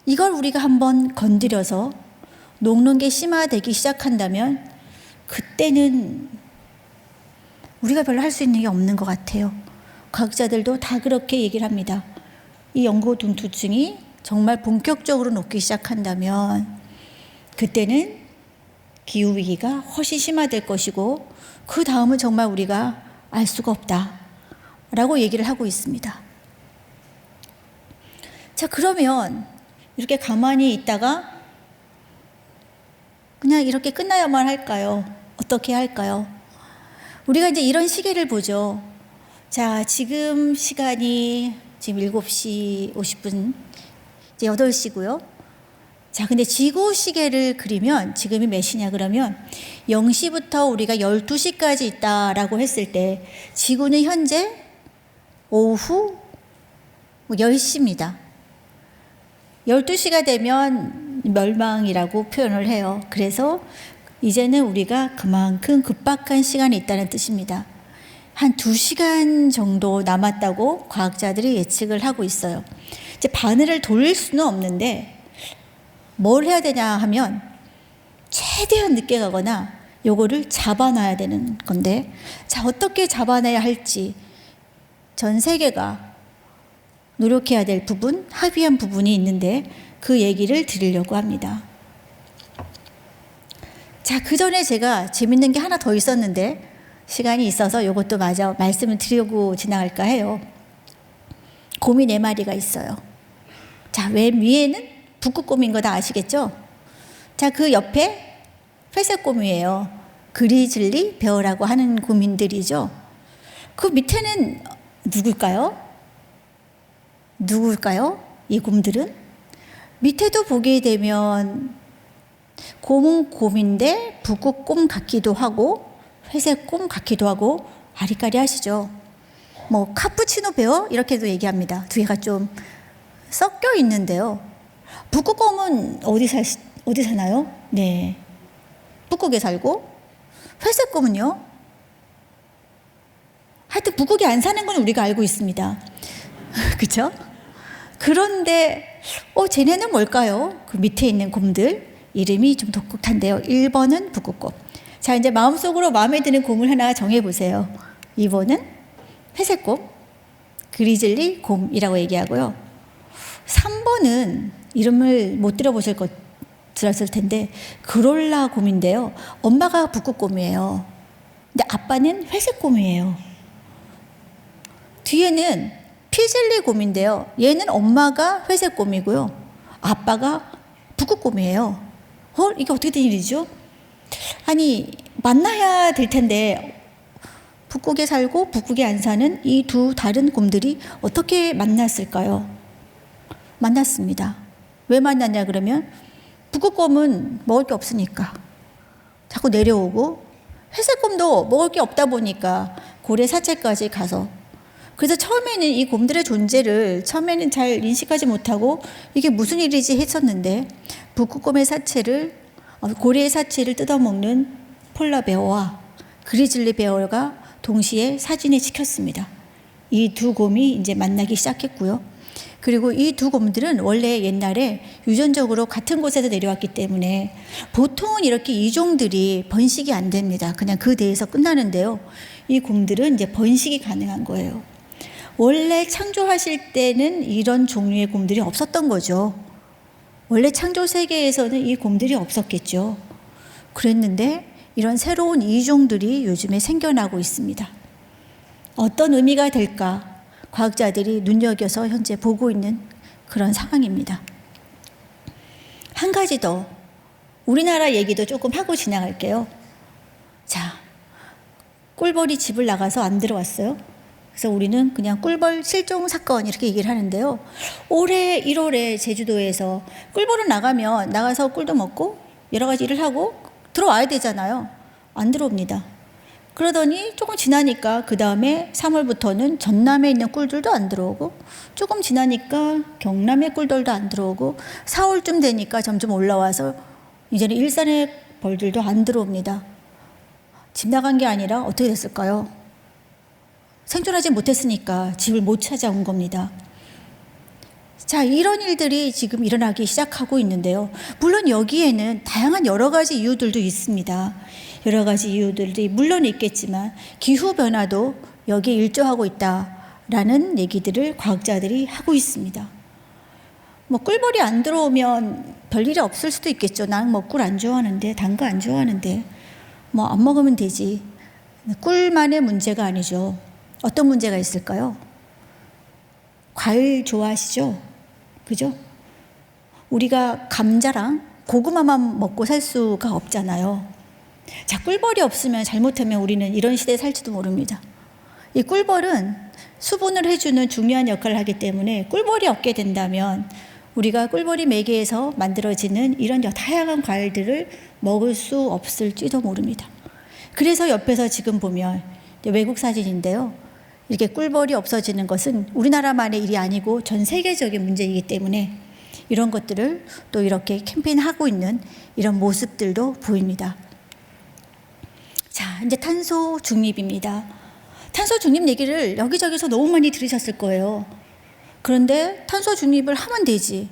이걸 우리가 한번 건드려서 녹는 게 심화되기 시작한다면 그때는 우리가 별로 할 수 있는 게 없는 것 같아요. 과학자들도 다 그렇게 얘기를 합니다. 이 영구 동토층이 정말 본격적으로 녹기 시작한다면 그때는 기후위기가 훨씬 심화될 것이고 그 다음은 정말 우리가 알 수가 없다라고 얘기를 하고 있습니다. 자, 그러면 이렇게 가만히 있다가 그냥 이렇게 끝나야만 할까요? 어떻게 할까요? 우리가 이제 이런 시계를 보죠. 자, 지금 시간이 지금 7시 50분, 이제 8시고요. 자, 근데 지구 시계를 그리면 지금이 몇 시냐 그러면 0시부터 우리가 12시까지 있다라고 했을 때 지구는 현재 오후 10시입니다. 12시가 되면 멸망이라고 표현을 해요. 그래서 이제는 우리가 그만큼 급박한 시간이 있다는 뜻입니다. 한 2시간 정도 남았다고 과학자들이 예측을 하고 있어요. 이제 바늘을 돌릴 수는 없는데 뭘 해야 되냐 하면 최대한 늦게 가거나 요거를 잡아놔야 되는 건데, 자, 어떻게 잡아내야 할지 전 세계가 노력해야 될 부분, 합의한 부분이 있는데 그 얘기를 드리려고 합니다. 자, 그 전에 제가 재밌는 게 하나 더 있었는데 시간이 있어서 이것도 마저 말씀을 드리고 지나갈까 해요. 곰이 4마리가 있어요. 자, 맨 위에는 북극곰인 거 다 아시겠죠? 자, 그 옆에 회색 곰이에요. 그리즐리 베어라고 하는 곰인들이죠. 그 밑에는 누굴까요? 이 곰들은? 밑에도 보게 되면 곰은 곰인데 북극곰 같기도 하고 회색곰 같기도 하고 아리까리하시죠. 뭐 카푸치노 베어 이렇게도 얘기합니다. 두 개가 좀 섞여 있는데요. 북극곰은 어디 사나요? 네, 북극에 살고 회색곰은요? 하여튼 북극에 안 사는 건 우리가 알고 있습니다. 그렇죠? 그런데 쟤네는 뭘까요? 그 밑에 있는 곰들 이름이 좀 독특한데요. 1번은 북극곰. 자, 이제 마음속으로 마음에 드는 곰을 하나 정해보세요. 2번은 회색곰, 그리즐리 곰이라고 얘기하고요. 3번은 이름을 못 들었을 텐데 그롤라 곰인데요. 엄마가 북극곰이에요. 근데 아빠는 회색곰이에요. 뒤에는 피즐리 곰인데요. 얘는 엄마가 회색곰이고요. 아빠가 북극곰이에요. 이게 어떻게 된 일이죠? 아니, 만나야 될 텐데 북극에 살고 북극에 안 사는 이 두 다른 곰들이 어떻게 만났을까요? 만났습니다. 왜 만났냐 그러면 북극곰은 먹을 게 없으니까 자꾸 내려오고 회색곰도 먹을 게 없다 보니까 고래 사체까지 가서 그래서 처음에는 이 곰들의 존재를 처음에는 잘 인식하지 못하고 이게 무슨 일이지 했었는데 북극곰의 사체를 고래의 사체를 뜯어먹는 폴라베어와 그리즐리 베어가 동시에 사진에 찍혔습니다. 이 두 곰이 이제 만나기 시작했고요. 그리고 이 두 곰들은 원래 옛날에 유전적으로 같은 곳에서 내려왔기 때문에 보통은 이렇게 이종들이 번식이 안 됩니다. 그냥 그 대에서 끝나는데요. 이 곰들은 이제 번식이 가능한 거예요. 원래 창조하실 때는 이런 종류의 곰들이 없었던 거죠. 원래 창조 세계에서는 이 곰들이 없었겠죠. 그랬는데 이런 새로운 이종들이 요즘에 생겨나고 있습니다. 어떤 의미가 될까? 과학자들이 눈여겨서 현재 보고 있는 그런 상황입니다. 한 가지 더 우리나라 얘기도 조금 하고 지나갈게요. 자, 꿀벌이 집을 나가서 안 들어왔어요. 그래서 우리는 그냥 꿀벌 실종 사건 이렇게 얘기를 하는데요. 올해 1월에 제주도에서 꿀벌은 나가서 꿀도 먹고 여러 가지 일을 하고 들어와야 되잖아요. 안 들어옵니다. 그러더니 조금 지나니까 그 다음에 3월부터는 전남에 있는 꿀들도 안 들어오고 조금 지나니까 경남의 꿀들도 안 들어오고 4월쯤 되니까 점점 올라와서 이제는 일산의 벌들도 안 들어옵니다. 집 나간 게 아니라 어떻게 됐을까요? 생존하지 못했으니까 집을 못 찾아온 겁니다. 자, 이런 일들이 지금 일어나기 시작하고 있는데요. 물론 여기에는 다양한 여러 가지 이유들도 있습니다. 여러 가지 이유들이 물론 있겠지만 기후변화도 여기에 일조하고 있다라는 얘기들을 과학자들이 하고 있습니다. 뭐 꿀벌이 안 들어오면 별일이 없을 수도 있겠죠. 난 뭐 꿀 안 좋아하는데, 단 거 안 좋아하는데 뭐 안 먹으면 되지. 꿀만의 문제가 아니죠. 어떤 문제가 있을까요? 과일 좋아하시죠? 그죠? 우리가 감자랑 고구마만 먹고 살 수가 없잖아요. 자, 꿀벌이 없으면 잘못하면 우리는 이런 시대에 살지도 모릅니다. 이 꿀벌은 수분을 해주는 중요한 역할을 하기 때문에 꿀벌이 없게 된다면 우리가 꿀벌이 매개해서 만들어지는 이런 다양한 과일들을 먹을 수 없을지도 모릅니다. 그래서 옆에서 지금 보면 외국 사진인데요. 이렇게 꿀벌이 없어지는 것은 우리나라만의 일이 아니고 전 세계적인 문제이기 때문에 이런 것들을 또 이렇게 캠페인하고 있는 이런 모습들도 보입니다. 자, 이제 탄소 중립입니다. 탄소 중립 얘기를 여기저기서 너무 많이 들으셨을 거예요. 그런데 탄소 중립을 하면 되지.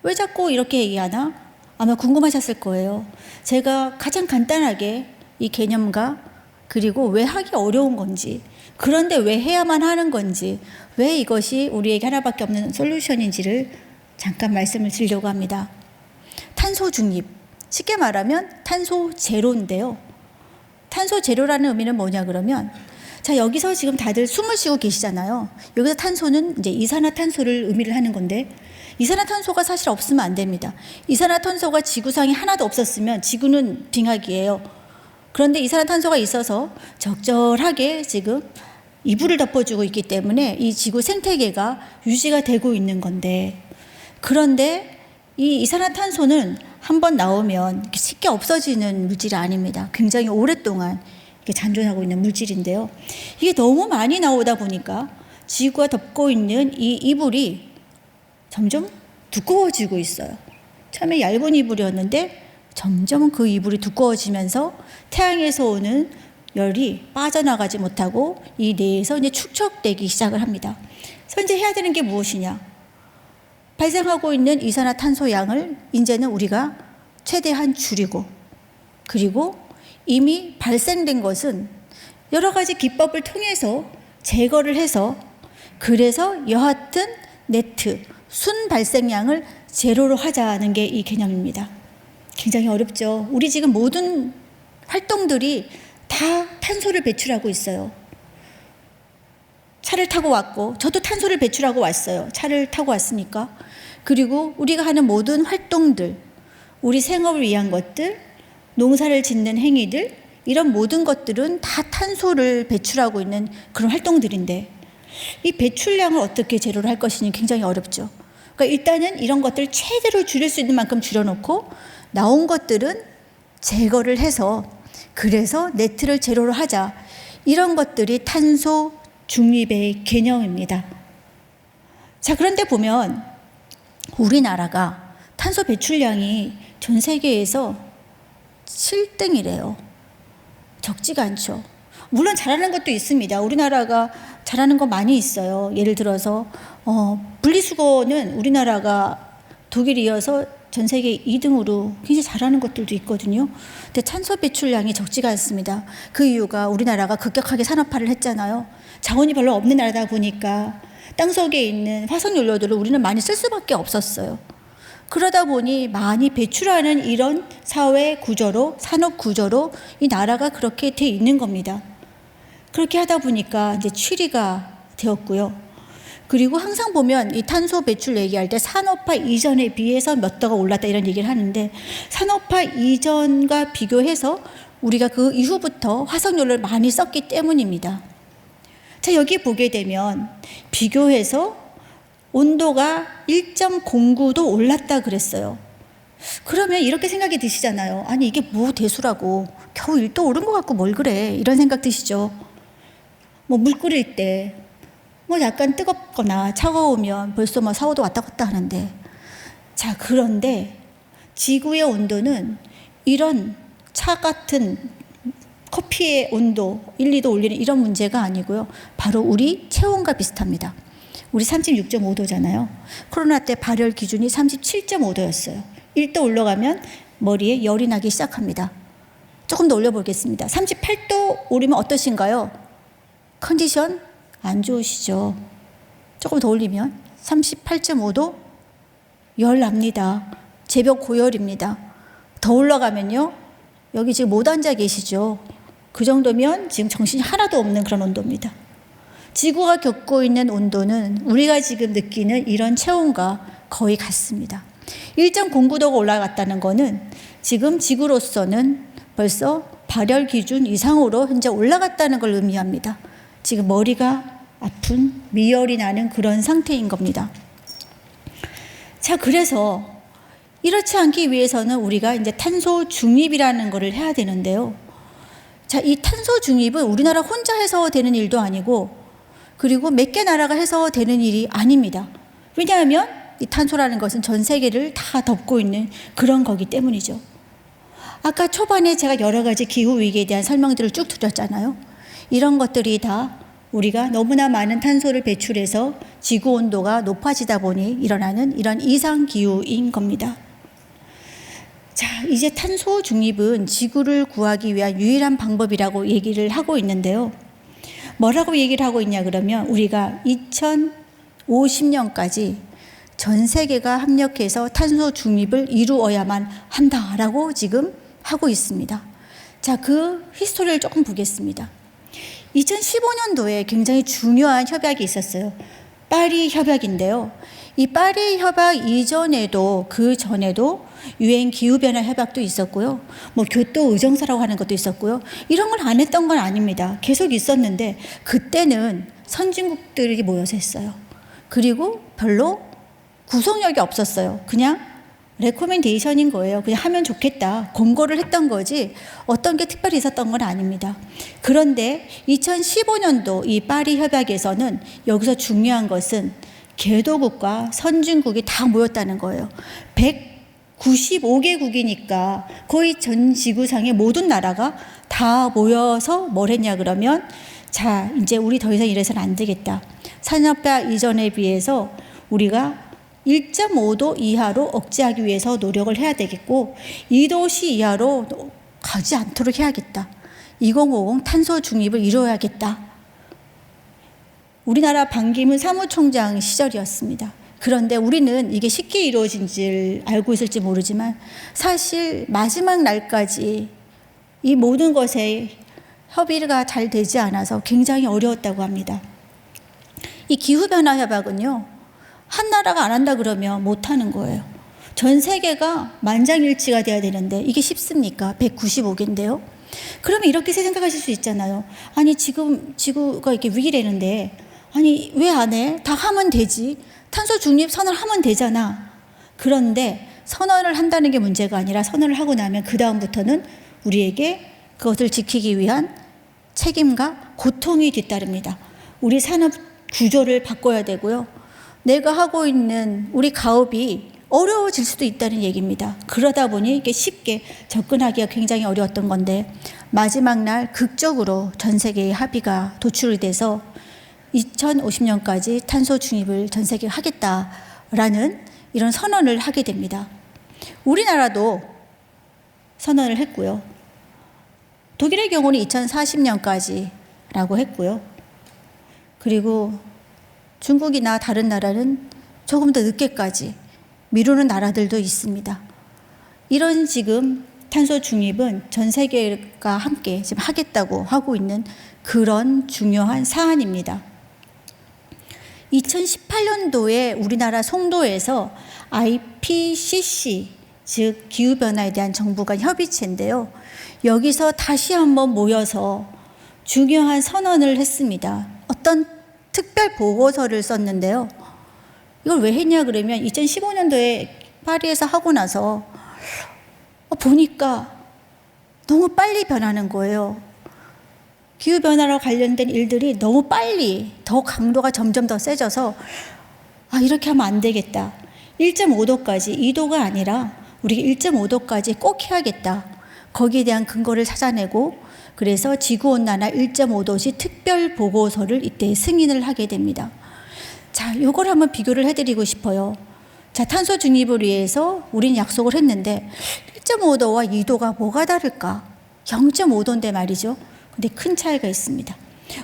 왜 자꾸 이렇게 얘기하나? 아마 궁금하셨을 거예요. 제가 가장 간단하게 이 개념과 그리고 왜 하기 어려운 건지, 그런데 왜 해야만 하는 건지, 왜 이것이 우리에게 하나밖에 없는 솔루션인지를 잠깐 말씀을 드리려고 합니다. 탄소 중립, 쉽게 말하면 탄소 제로인데요. 탄소 제로라는 의미는 뭐냐 그러면, 자, 여기서 지금 다들 숨을 쉬고 계시잖아요. 여기서 탄소는 이제 이산화탄소를 의미를 하는 건데, 이산화탄소가 사실 없으면 안 됩니다. 이산화탄소가 지구상에 하나도 없었으면 지구는 빙하기예요. 그런데 이산화탄소가 있어서 적절하게 지금 이불을 덮어주고 있기 때문에 이 지구 생태계가 유지가 되고 있는 건데, 그런데 이 이산화탄소는 한번 나오면 쉽게 없어지는 물질이 아닙니다. 굉장히 오랫동안 이렇게 잔존하고 있는 물질인데요. 이게 너무 많이 나오다 보니까 지구가 덮고 있는 이 이불이 점점 두꺼워지고 있어요. 처음에 얇은 이불이었는데 점점 그 이불이 두꺼워지면서 태양에서 오는 열이 빠져나가지 못하고 이 내에서 이제 축적되기 시작을 합니다. 현재 해야 되는 게 무엇이냐? 발생하고 있는 이산화탄소 양을 이제는 우리가 최대한 줄이고, 그리고 이미 발생된 것은 여러 가지 기법을 통해서 제거를 해서, 그래서 여하튼 네트 순 발생량을 제로로 하자는 게 이 개념입니다. 굉장히 어렵죠. 우리 지금 모든 활동들이 다 탄소를 배출하고 있어요. 차를 타고 왔고, 저도 탄소를 배출하고 왔어요. 차를 타고 왔으니까. 그리고 우리가 하는 모든 활동들, 우리 생업을 위한 것들, 농사를 짓는 행위들, 이런 모든 것들은 다 탄소를 배출하고 있는 그런 활동들인데, 이 배출량을 어떻게 제로를 할 것이니 굉장히 어렵죠. 그러니까 일단은 이런 것들 최대로 줄일 수 있는 만큼 줄여놓고, 나온 것들은 제거를 해서, 그래서 네트를 제로로 하자. 이런 것들이 탄소 중립의 개념입니다. 자, 그런데 보면 우리나라가 탄소 배출량이 전 세계에서 7등이래요. 적지가 않죠. 물론 잘하는 것도 있습니다. 우리나라가 잘하는 거 많이 있어요. 예를 들어서 분리수거는 우리나라가 독일에 이어서 전 세계 2등으로 굉장히 잘하는 것들도 있거든요. 근데 탄소 배출량이 적지가 않습니다. 그 이유가 우리나라가 급격하게 산업화를 했잖아요. 자원이 별로 없는 나라다 보니까 땅속에 있는 화석연료들을 우리는 많이 쓸 수밖에 없었어요. 그러다 보니 많이 배출하는 이런 사회 구조로, 산업 구조로 이 나라가 그렇게 돼 있는 겁니다. 그렇게 하다 보니까 이제 7위가 되었고요. 그리고 항상 보면 이 탄소 배출 얘기할 때 산업화 이전에 비해서 몇 도가 올랐다 이런 얘기를 하는데, 산업화 이전과 비교해서 우리가 그 이후부터 화석연료를 많이 썼기 때문입니다. 자, 여기 보게 되면 비교해서 온도가 1.09도 올랐다 그랬어요. 그러면 이렇게 생각이 드시잖아요. 아니, 이게 뭐 대수라고, 겨우 1도 오른 것 같고 뭘 그래, 이런 생각 드시죠. 뭐 물 끓일 때 뭐 약간 뜨겁거나 차가우면 벌써 뭐 4, 5도 왔다 갔다 하는데, 자, 그런데 지구의 온도는 이런 차 같은 커피의 온도 1, 2도 올리는 이런 문제가 아니고요. 바로 우리 체온과 비슷합니다. 우리 36.5도잖아요. 코로나 때 발열 기준이 37.5도였어요. 1도 올라가면 머리에 열이 나기 시작합니다. 조금 더 올려보겠습니다. 38도 오르면 어떠신가요? 컨디션 안 좋으시죠? 조금 더 올리면 38.5도 열 납니다. 제벽 고열입니다. 더 올라가면요, 여기 지금 못 앉아 계시죠? 그 정도면 지금 정신이 하나도 없는 그런 온도입니다. 지구가 겪고 있는 온도는 우리가 지금 느끼는 이런 체온과 거의 같습니다. 1.09도가 올라갔다는 거는 지금 지구로서는 벌써 발열 기준 이상으로 현재 올라갔다는 걸 의미합니다. 지금 머리가 아픈 미열이 나는 그런 상태인 겁니다. 자, 그래서 이렇지 않기 위해서는 우리가 이제 탄소 중립이라는 거를 해야 되는데요. 자, 이 탄소 중립은 우리나라 혼자 해서 되는 일도 아니고, 그리고 몇 개 나라가 해서 되는 일이 아닙니다. 왜냐하면 이 탄소라는 것은 전 세계를 다 덮고 있는 그런 거기 때문이죠. 아까 초반에 제가 여러 가지 기후 위기에 대한 설명들을 쭉 드렸잖아요. 이런 것들이 다 우리가 너무나 많은 탄소를 배출해서 지구 온도가 높아지다 보니 일어나는 이런 이상 기후인 겁니다. 자, 이제 탄소 중립은 지구를 구하기 위한 유일한 방법이라고 얘기를 하고 있는데요. 뭐라고 얘기를 하고 있냐 그러면, 우리가 2050년까지 전 세계가 협력해서 탄소 중립을 이루어야만 한다라고 지금 하고 있습니다. 자, 그 히스토리를 조금 보겠습니다. 2015년도에 굉장히 중요한 협약이 있었어요. 파리 협약인데요. 이 파리 협약 이전에도 그 전에도 유엔 기후변화 협약도 있었고요. 뭐 교토 의정서라고 하는 것도 있었고요. 이런 걸 안 했던 건 아닙니다. 계속 있었는데 그때는 선진국들이 모여서 했어요. 그리고 별로 구속력이 없었어요. 그냥 레코멘데이션인 거예요. 그냥 하면 좋겠다. 권고를 했던 거지 어떤 게 특별히 있었던 건 아닙니다. 그런데 2015년도 이 파리 협약에서는 여기서 중요한 것은 개도국과 선진국이 다 모였다는 거예요. 195개국이니까 거의 전 지구상의 모든 나라가 다 모여서 뭘 했냐 그러면 자, 이제 우리 더 이상 이래서는 안 되겠다. 산업화 이전에 비해서 우리가 1.5도 이하로 억제하기 위해서 노력을 해야 되겠고 2도씨 이하로 가지 않도록 해야겠다. 2050 탄소 중립을 이루어야겠다. 우리나라 반기문 사무총장 시절이었습니다. 그런데 우리는 이게 쉽게 이루어진 줄 알고 있을지 모르지만 사실 마지막 날까지 이 모든 것에 협의가 잘 되지 않아서 굉장히 어려웠다고 합니다. 이 기후변화 협약은요. 한 나라가 안 한다 그러면 못 하는 거예요. 전 세계가 만장일치가 돼야 되는데 이게 쉽습니까? 195개인데요. 그러면 이렇게 생각하실 수 있잖아요. 아니 지금 지구가 이렇게 위기라는데 아니 왜 안 해? 다 하면 되지. 탄소 중립 선언하면 되잖아. 그런데 선언을 한다는 게 문제가 아니라 선언을 하고 나면 그 다음부터는 우리에게 그것을 지키기 위한 책임과 고통이 뒤따릅니다. 우리 산업 구조를 바꿔야 되고요. 내가 하고 있는 우리 가업이 어려워질 수도 있다는 얘기입니다. 그러다 보니 이게 쉽게 접근하기가 굉장히 어려웠던 건데 마지막 날 극적으로 전 세계의 합의가 도출이 돼서 2050년까지 탄소 중립을 전 세계가 하겠다라는 이런 선언을 하게 됩니다. 우리나라도 선언을 했고요. 독일의 경우는 2040년까지라고 했고요. 그리고 중국이나 다른 나라는 조금 더 늦게까지 미루는 나라들도 있습니다. 이런 지금 탄소 중립은 전 세계가 함께 지금 하겠다고 하고 있는 그런 중요한 사안입니다. 2018년도에 우리나라 송도에서 IPCC, 즉 기후변화에 대한 정부 간 협의체인데요. 여기서 다시 한번 모여서 중요한 선언을 했습니다. 어떤 특별 보고서를 썼는데요. 이걸 왜 했냐 그러면 2015년도에 파리에서 하고 나서 보니까 너무 빨리 변하는 거예요. 기후변화와 관련된 일들이 너무 빨리 더 강도가 점점 더 세져서 이렇게 하면 안 되겠다. 1.5도까지 2도가 아니라 우리가 1.5도까지 꼭 해야겠다. 거기에 대한 근거를 찾아내고 그래서 지구온난화 1.5도시 특별 보고서를 이때 승인을 하게 됩니다. 자, 이걸 한번 비교를 해드리고 싶어요. 자, 탄소 중립을 위해서 우리는 약속을 했는데 1.5도와 2도가 뭐가 다를까? 0.5도인데 말이죠. 근데 큰 차이가 있습니다.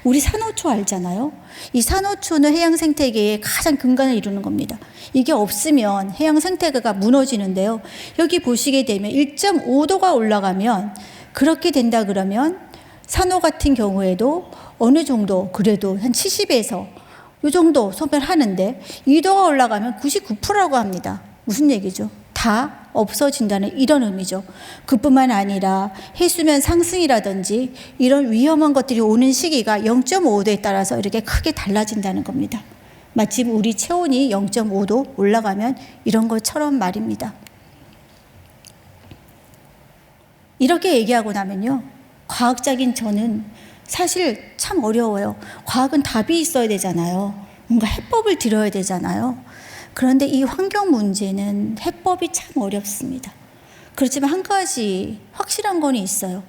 우리 산호초 알잖아요. 이 산호초는 해양 생태계의 가장 근간을 이루는 겁니다. 이게 없으면 해양 생태계가 무너지는데요. 여기 보시게 되면 1.5도가 올라가면 그렇게 된다 그러면 산호 같은 경우에도 어느 정도 그래도 한 70에서 이 정도 소멸하는데 2도가 올라가면 99%라고 합니다. 무슨 얘기죠? 다 없어진다는 이런 의미죠. 그뿐만 아니라 해수면 상승이라든지 이런 위험한 것들이 오는 시기가 0.5도에 따라서 이렇게 크게 달라진다는 겁니다. 마치 우리 체온이 0.5도 올라가면 이런 것처럼 말입니다. 이렇게 얘기하고 나면요. 과학적인 저는 사실 참 어려워요. 과학은 답이 있어야 되잖아요. 뭔가 해법을 들여야 되잖아요. 그런데 이 환경 문제는 해법이 참 어렵습니다. 그렇지만 한 가지 확실한 건 있어요.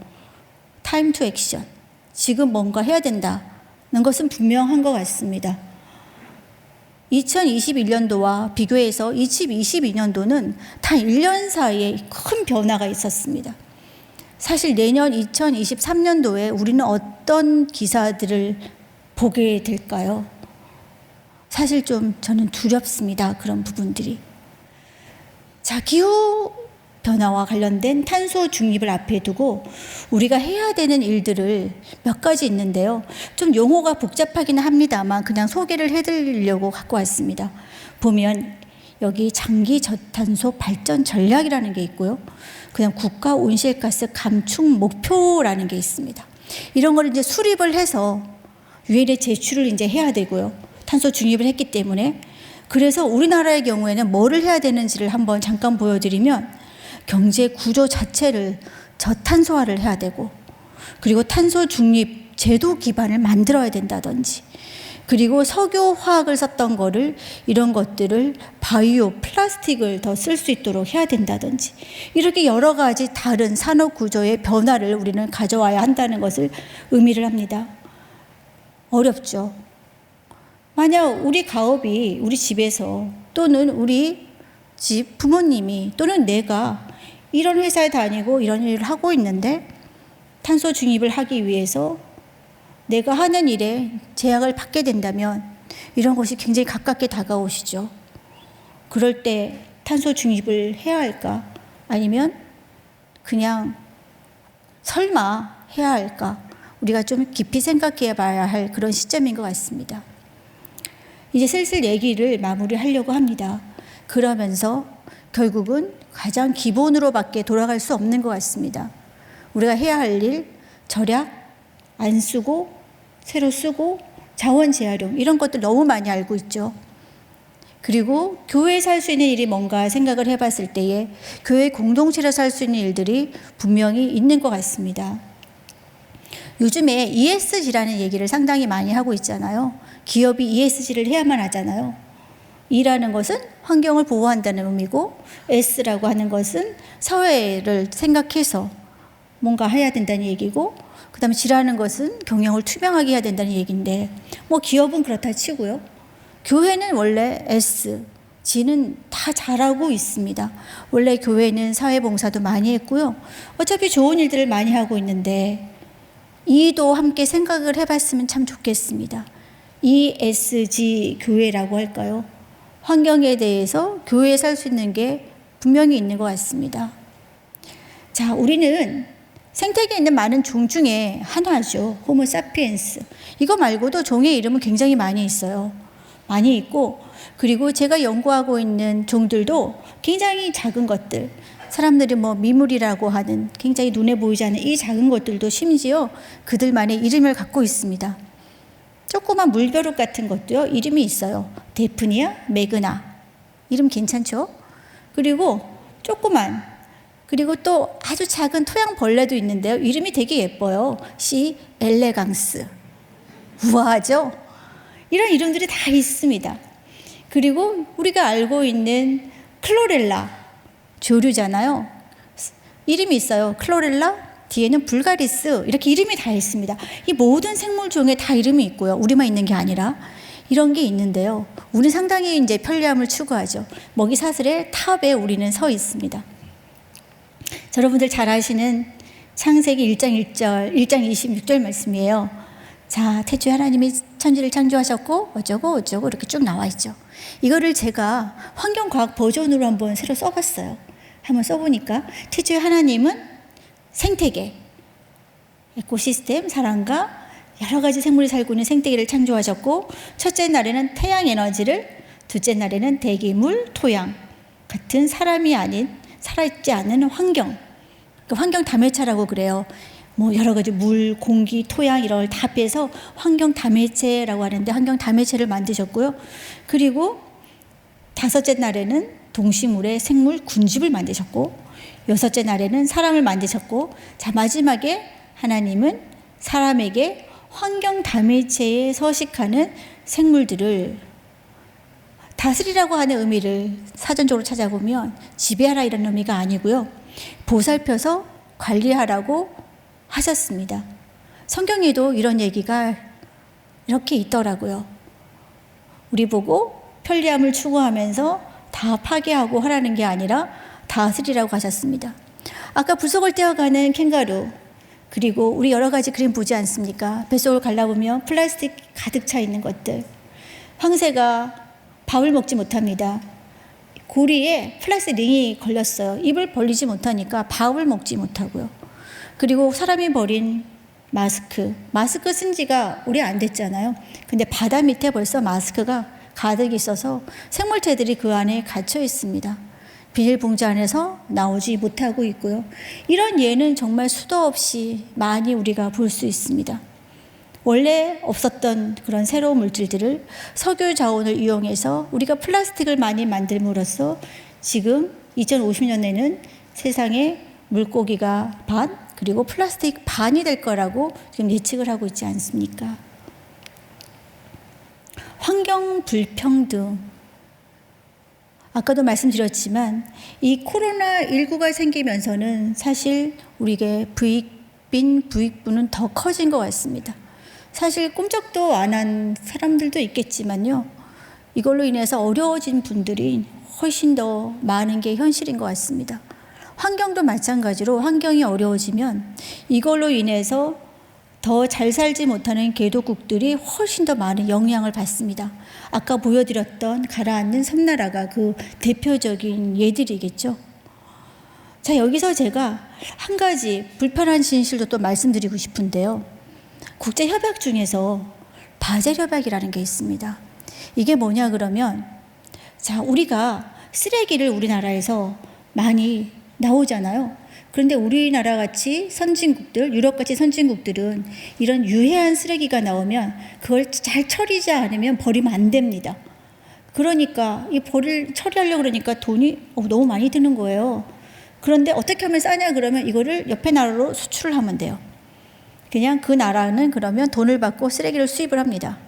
타임 투 액션. 지금 뭔가 해야 된다는 것은 분명한 것 같습니다. 2021년도와 비교해서 2022년도는 단 1년 사이에 큰 변화가 있었습니다. 사실 내년 2023년도에 우리는 어떤 기사들을 보게 될까요? 사실 좀 저는 두렵습니다. 그런 부분들이. 자, 기후 변화와 관련된 탄소 중립을 앞에 두고 우리가 해야 되는 일들을 몇 가지 있는데요. 좀 용어가 복잡하기는 합니다만 그냥 소개를 해드리려고 갖고 왔습니다. 보면 여기 장기 저탄소 발전 전략이라는 게 있고요. 그냥 국가 온실가스 감축 목표라는 게 있습니다. 이런 걸 이제 수립을 해서 유엔에 제출을 이제 해야 되고요. 탄소 중립을 했기 때문에. 그래서 우리나라의 경우에는 뭐를 해야 되는지를 한번 잠깐 보여드리면 경제 구조 자체를 저탄소화를 해야 되고, 그리고 탄소 중립 제도 기반을 만들어야 된다든지, 그리고 석유 화학을 썼던 거를 이런 것들을 바이오 플라스틱을 더 쓸 수 있도록 해야 된다든지, 이렇게 여러 가지 다른 산업 구조의 변화를 우리는 가져와야 한다는 것을 의미를 합니다. 어렵죠. 만약 우리 가업이 우리 집에서 또는 우리 집 부모님이 또는 내가 이런 회사에 다니고 이런 일을 하고 있는데 탄소 중립을 하기 위해서 내가 하는 일에 제약을 받게 된다면 이런 것이 굉장히 가깝게 다가오시죠. 그럴 때 탄소 중립을 해야 할까? 아니면 그냥 설마 해야 할까? 우리가 좀 깊이 생각해 봐야 할 그런 시점인 것 같습니다. 이제 슬슬 얘기를 마무리하려고 합니다. 그러면서 결국은 가장 기본으로밖에 돌아갈 수 없는 것 같습니다. 우리가 해야 할 일, 절약, 안 쓰고 새로 쓰고 자원 재활용, 이런 것들 너무 많이 알고 있죠. 그리고 교회에서 할 수 있는 일이 뭔가 생각을 해봤을 때에 교회 공동체에서 할 수 있는 일들이 분명히 있는 것 같습니다. 요즘에 ESG라는 얘기를 상당히 많이 하고 있잖아요. 기업이 ESG를 해야만 하잖아요. E라는 것은 환경을 보호한다는 의미고, S라고 하는 것은 사회를 생각해서 뭔가 해야 된다는 얘기고, 그 다음에 G라는 것은 경영을 투명하게 해야 된다는 얘기인데, 뭐 기업은 그렇다 치고요. 교회는 원래 S, G는 다 잘하고 있습니다. 원래 교회는 사회봉사도 많이 했고요. 어차피 좋은 일들을 많이 하고 있는데 E도 함께 생각을 해봤으면 참 좋겠습니다. ESG 교회라고 할까요? 환경에 대해서 교회에서 할 수 있는 게 분명히 있는 것 같습니다. 자, 우리는 생태계에 있는 많은 종 중에 하나죠. 호모 사피엔스. 이거 말고도 종의 이름은 굉장히 많이 있어요. 많이 있고, 그리고 제가 연구하고 있는 종들도 굉장히 작은 것들, 사람들이 뭐 미물이라고 하는 굉장히 눈에 보이지 않는 이 작은 것들도 심지어 그들만의 이름을 갖고 있습니다. 조그만 물벼룩 같은 것도요, 이름이 있어요. 데프니아, 메그나. 이름 괜찮죠? 그리고 조그만, 그리고 또 아주 작은 토양벌레도 있는데요. 이름이 되게 예뻐요. C. 엘레강스. 우아하죠? 이런 이름들이 다 있습니다. 그리고 우리가 알고 있는 클로렐라, 조류잖아요. 이름이 있어요. 클로렐라, 뒤에는 불가리스, 이렇게 이름이 다 있습니다. 이 모든 생물종에 다 이름이 있고요. 우리만 있는 게 아니라 이런 게 있는데요. 우리는 상당히 이제 편리함을 추구하죠. 먹이 사슬의 탑에 우리는 서 있습니다. 자, 여러분들 잘 아시는 창세기 1장 26절 말씀이에요. 자, 태초에 하나님이 천지를 창조하셨고 어쩌고 어쩌고 이렇게 쭉 나와 있죠. 이거를 제가 환경과학 버전으로 한번 새로 써봤어요. 한번 써보니까 태초에 하나님은 생태계, 에코시스템, 사람과 여러 가지 생물이 살고 있는 생태계를 창조하셨고, 첫째 날에는 태양 에너지를, 둘째 날에는 대기, 물, 토양 같은 사람이 아닌, 살아있지 않은 환경, 그 환경 다매체라고 그래요. 뭐 여러 가지 물, 공기, 토양 이런 걸 다 빼서 환경 다매체라고 하는데 환경 다매체를 만드셨고요. 그리고 다섯째 날에는 동식물의 생물 군집을 만드셨고, 여섯째 날에는 사람을 만드셨고, 자, 마지막에 하나님은 사람에게 환경 다매체에 서식하는 생물들을 다스리라고 하는 의미를 사전적으로 찾아보면 지배하라 이런 의미가 아니고요. 보살펴서 관리하라고 하셨습니다. 성경에도 이런 얘기가 이렇게 있더라고요. 우리 보고 편리함을 추구하면서 다 파괴하고 하라는 게 아니라 다스리라고 하셨습니다. 아까 부속을 떼어가는 캥거루, 그리고 우리 여러 가지 그림 보지 않습니까? 뱃속을 갈라보면 플라스틱 가득 차 있는 것들. 황새가 밥을 먹지 못합니다. 고리에 플라스틱 링이 걸렸어요. 입을 벌리지 못하니까 밥을 먹지 못하고요. 그리고 사람이 버린 마스크 쓴 지가 오래 안 됐잖아요. 근데 바다 밑에 벌써 마스크가 가득 있어서 생물체들이 그 안에 갇혀 있습니다. 비닐봉지 안에서 나오지 못하고 있고요. 이런 예는 정말 수도 없이 많이 우리가 볼 수 있습니다. 원래 없었던 그런 새로운 물질들을 석유 자원을 이용해서 우리가 플라스틱을 많이 만들므로써 지금 2050년에는 세상에 물고기가 반, 그리고 플라스틱 반이 될 거라고 지금 예측을 하고 있지 않습니까? 환경 불평등. 아까도 말씀드렸지만 이 코로나19가 생기면서는 사실 우리에게 부익부는 더 커진 것 같습니다. 사실 꿈쩍도 안 한 사람들도 있겠지만요. 이걸로 인해서 어려워진 분들이 훨씬 더 많은 게 현실인 것 같습니다. 환경도 마찬가지로 환경이 어려워지면 이걸로 인해서 더 잘 살지 못하는 개도국들이 훨씬 더 많은 영향을 받습니다. 아까 보여드렸던 가라앉는 섬나라가 그 대표적인 예들이겠죠. 자, 여기서 제가 한 가지 불편한 진실도 또 말씀드리고 싶은데요. 국제협약 중에서 바젤협약이라는 게 있습니다. 이게 뭐냐 그러면, 자, 우리가 쓰레기를 우리나라에서 많이 나오잖아요. 그런데 우리나라 같이 선진국들, 유럽 같이 선진국들은 이런 유해한 쓰레기가 나오면 그걸 잘 처리하지 않으면 버리면 안 됩니다. 그러니까 이 처리하려고 그러니까 돈이 너무 많이 드는 거예요. 그런데 어떻게 하면 싸냐 그러면 이거를 옆에 나라로 수출을 하면 돼요. 그냥 그 나라는 그러면 돈을 받고 쓰레기를 수입을 합니다.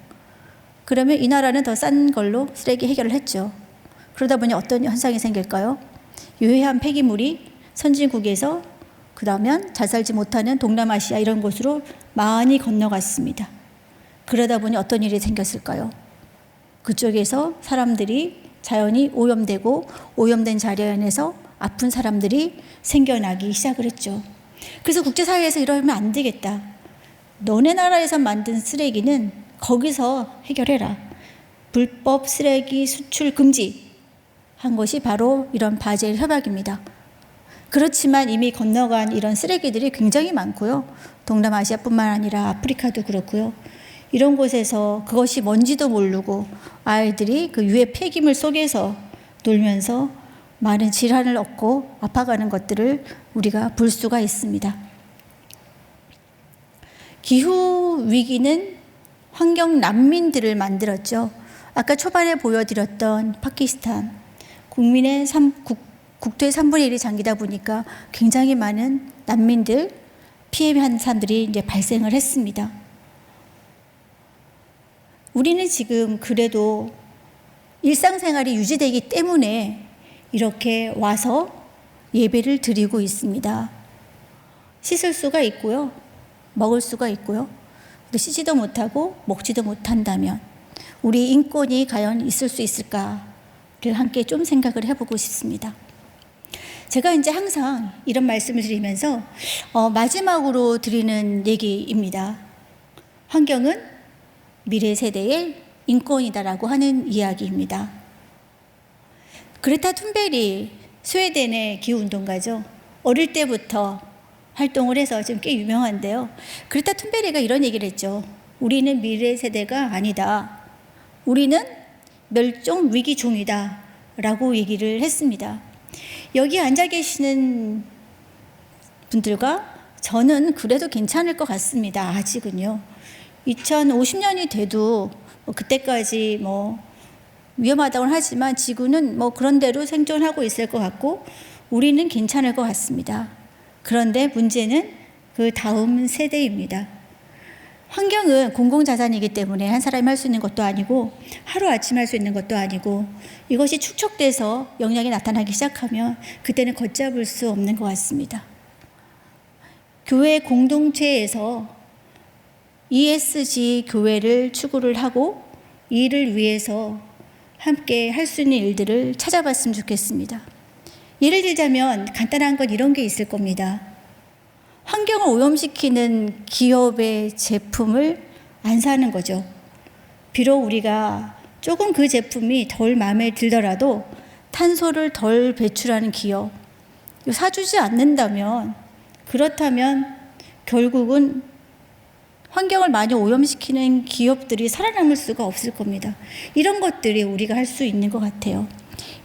그러면 이 나라는 더 싼 걸로 쓰레기 해결을 했죠. 그러다 보니 어떤 현상이 생길까요? 유해한 폐기물이 선진국에서 그러면 잘 살지 못하는 동남아시아 이런 곳으로 많이 건너갔습니다. 그러다 보니 어떤 일이 생겼을까요? 그쪽에서 사람들이 자연이 오염되고 오염된 자연에서 아픈 사람들이 생겨나기 시작을 했죠. 그래서 국제사회에서 이러면 안 되겠다. 너네 나라에서 만든 쓰레기는 거기서 해결해라. 불법 쓰레기 수출 금지 한 것이 바로 이런 바젤 협약입니다. 그렇지만 이미 건너간 이런 쓰레기들이 굉장히 많고요. 동남아시아뿐만 아니라 아프리카도 그렇고요. 이런 곳에서 그것이 뭔지도 모르고 아이들이 그 유해 폐기물 속에서 놀면서 많은 질환을 얻고 아파가는 것들을 우리가 볼 수가 있습니다. 기후 위기는 환경 난민들을 만들었죠. 아까 초반에 보여드렸던 파키스탄, 국민의 국토의 3분의 1이 잠기다 보니까 굉장히 많은 난민들, 피해한 사람들이 이제 발생을 했습니다. 우리는 지금 그래도 일상생활이 유지되기 때문에 이렇게 와서 예배를 드리고 있습니다. 씻을 수가 있고요. 먹을 수가 있고요. 씻지도 못하고 먹지도 못한다면 우리 인권이 과연 있을 수 있을까를 함께 좀 생각을 해보고 싶습니다. 제가 이제 항상 이런 말씀을 드리면서 마지막으로 드리는 얘기입니다. 환경은 미래 세대의 인권이다라고 하는 이야기입니다. 그레타 툰베리, 스웨덴의 기후운동가죠. 어릴 때부터 활동을 해서 지금 꽤 유명한데요. 그레타 툰베리가 이런 얘기를 했죠. 우리는 미래 세대가 아니다. 우리는 멸종 위기 종이다 라고 얘기를 했습니다. 여기 앉아 계시는 분들과 저는 그래도 괜찮을 것 같습니다. 아직은요. 2050년이 돼도 그때까지 위험하다고는 하지만 지구는 그런 대로 생존하고 있을 것 같고 우리는 괜찮을 것 같습니다. 그런데 문제는 그 다음 세대입니다. 환경은 공공자산이기 때문에 한 사람이 할 수 있는 것도 아니고 하루아침에 할 수 있는 것도 아니고 이것이 축적돼서 영향이 나타나기 시작하면 그때는 걷잡을 수 없는 것 같습니다. 교회 공동체에서 ESG 교회를 추구를 하고 이를 위해서 함께 할 수 있는 일들을 찾아봤으면 좋겠습니다. 예를 들자면 간단한 건 이런 게 있을 겁니다. 환경을 오염시키는 기업의 제품을 안 사는 거죠. 비록 우리가 조금 그 제품이 덜 마음에 들더라도 탄소를 덜 배출하는 기업, 사주지 않는다면, 그렇다면 결국은 환경을 많이 오염시키는 기업들이 살아남을 수가 없을 겁니다. 이런 것들이 우리가 할 수 있는 것 같아요.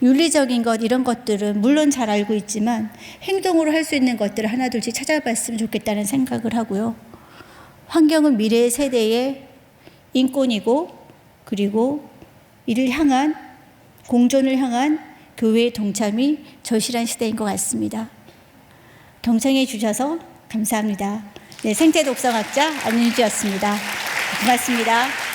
윤리적인 것, 이런 것들은 물론 잘 알고 있지만 행동으로 할 수 있는 것들을 하나둘씩 찾아봤으면 좋겠다는 생각을 하고요. 환경은 미래의 세대의 인권이고, 그리고 이를 향한, 공존을 향한 교회의 동참이 절실한 시대인 것 같습니다. 동참해 주셔서 감사합니다. 네, 생태 독성학자 안윤주였습니다. 고맙습니다.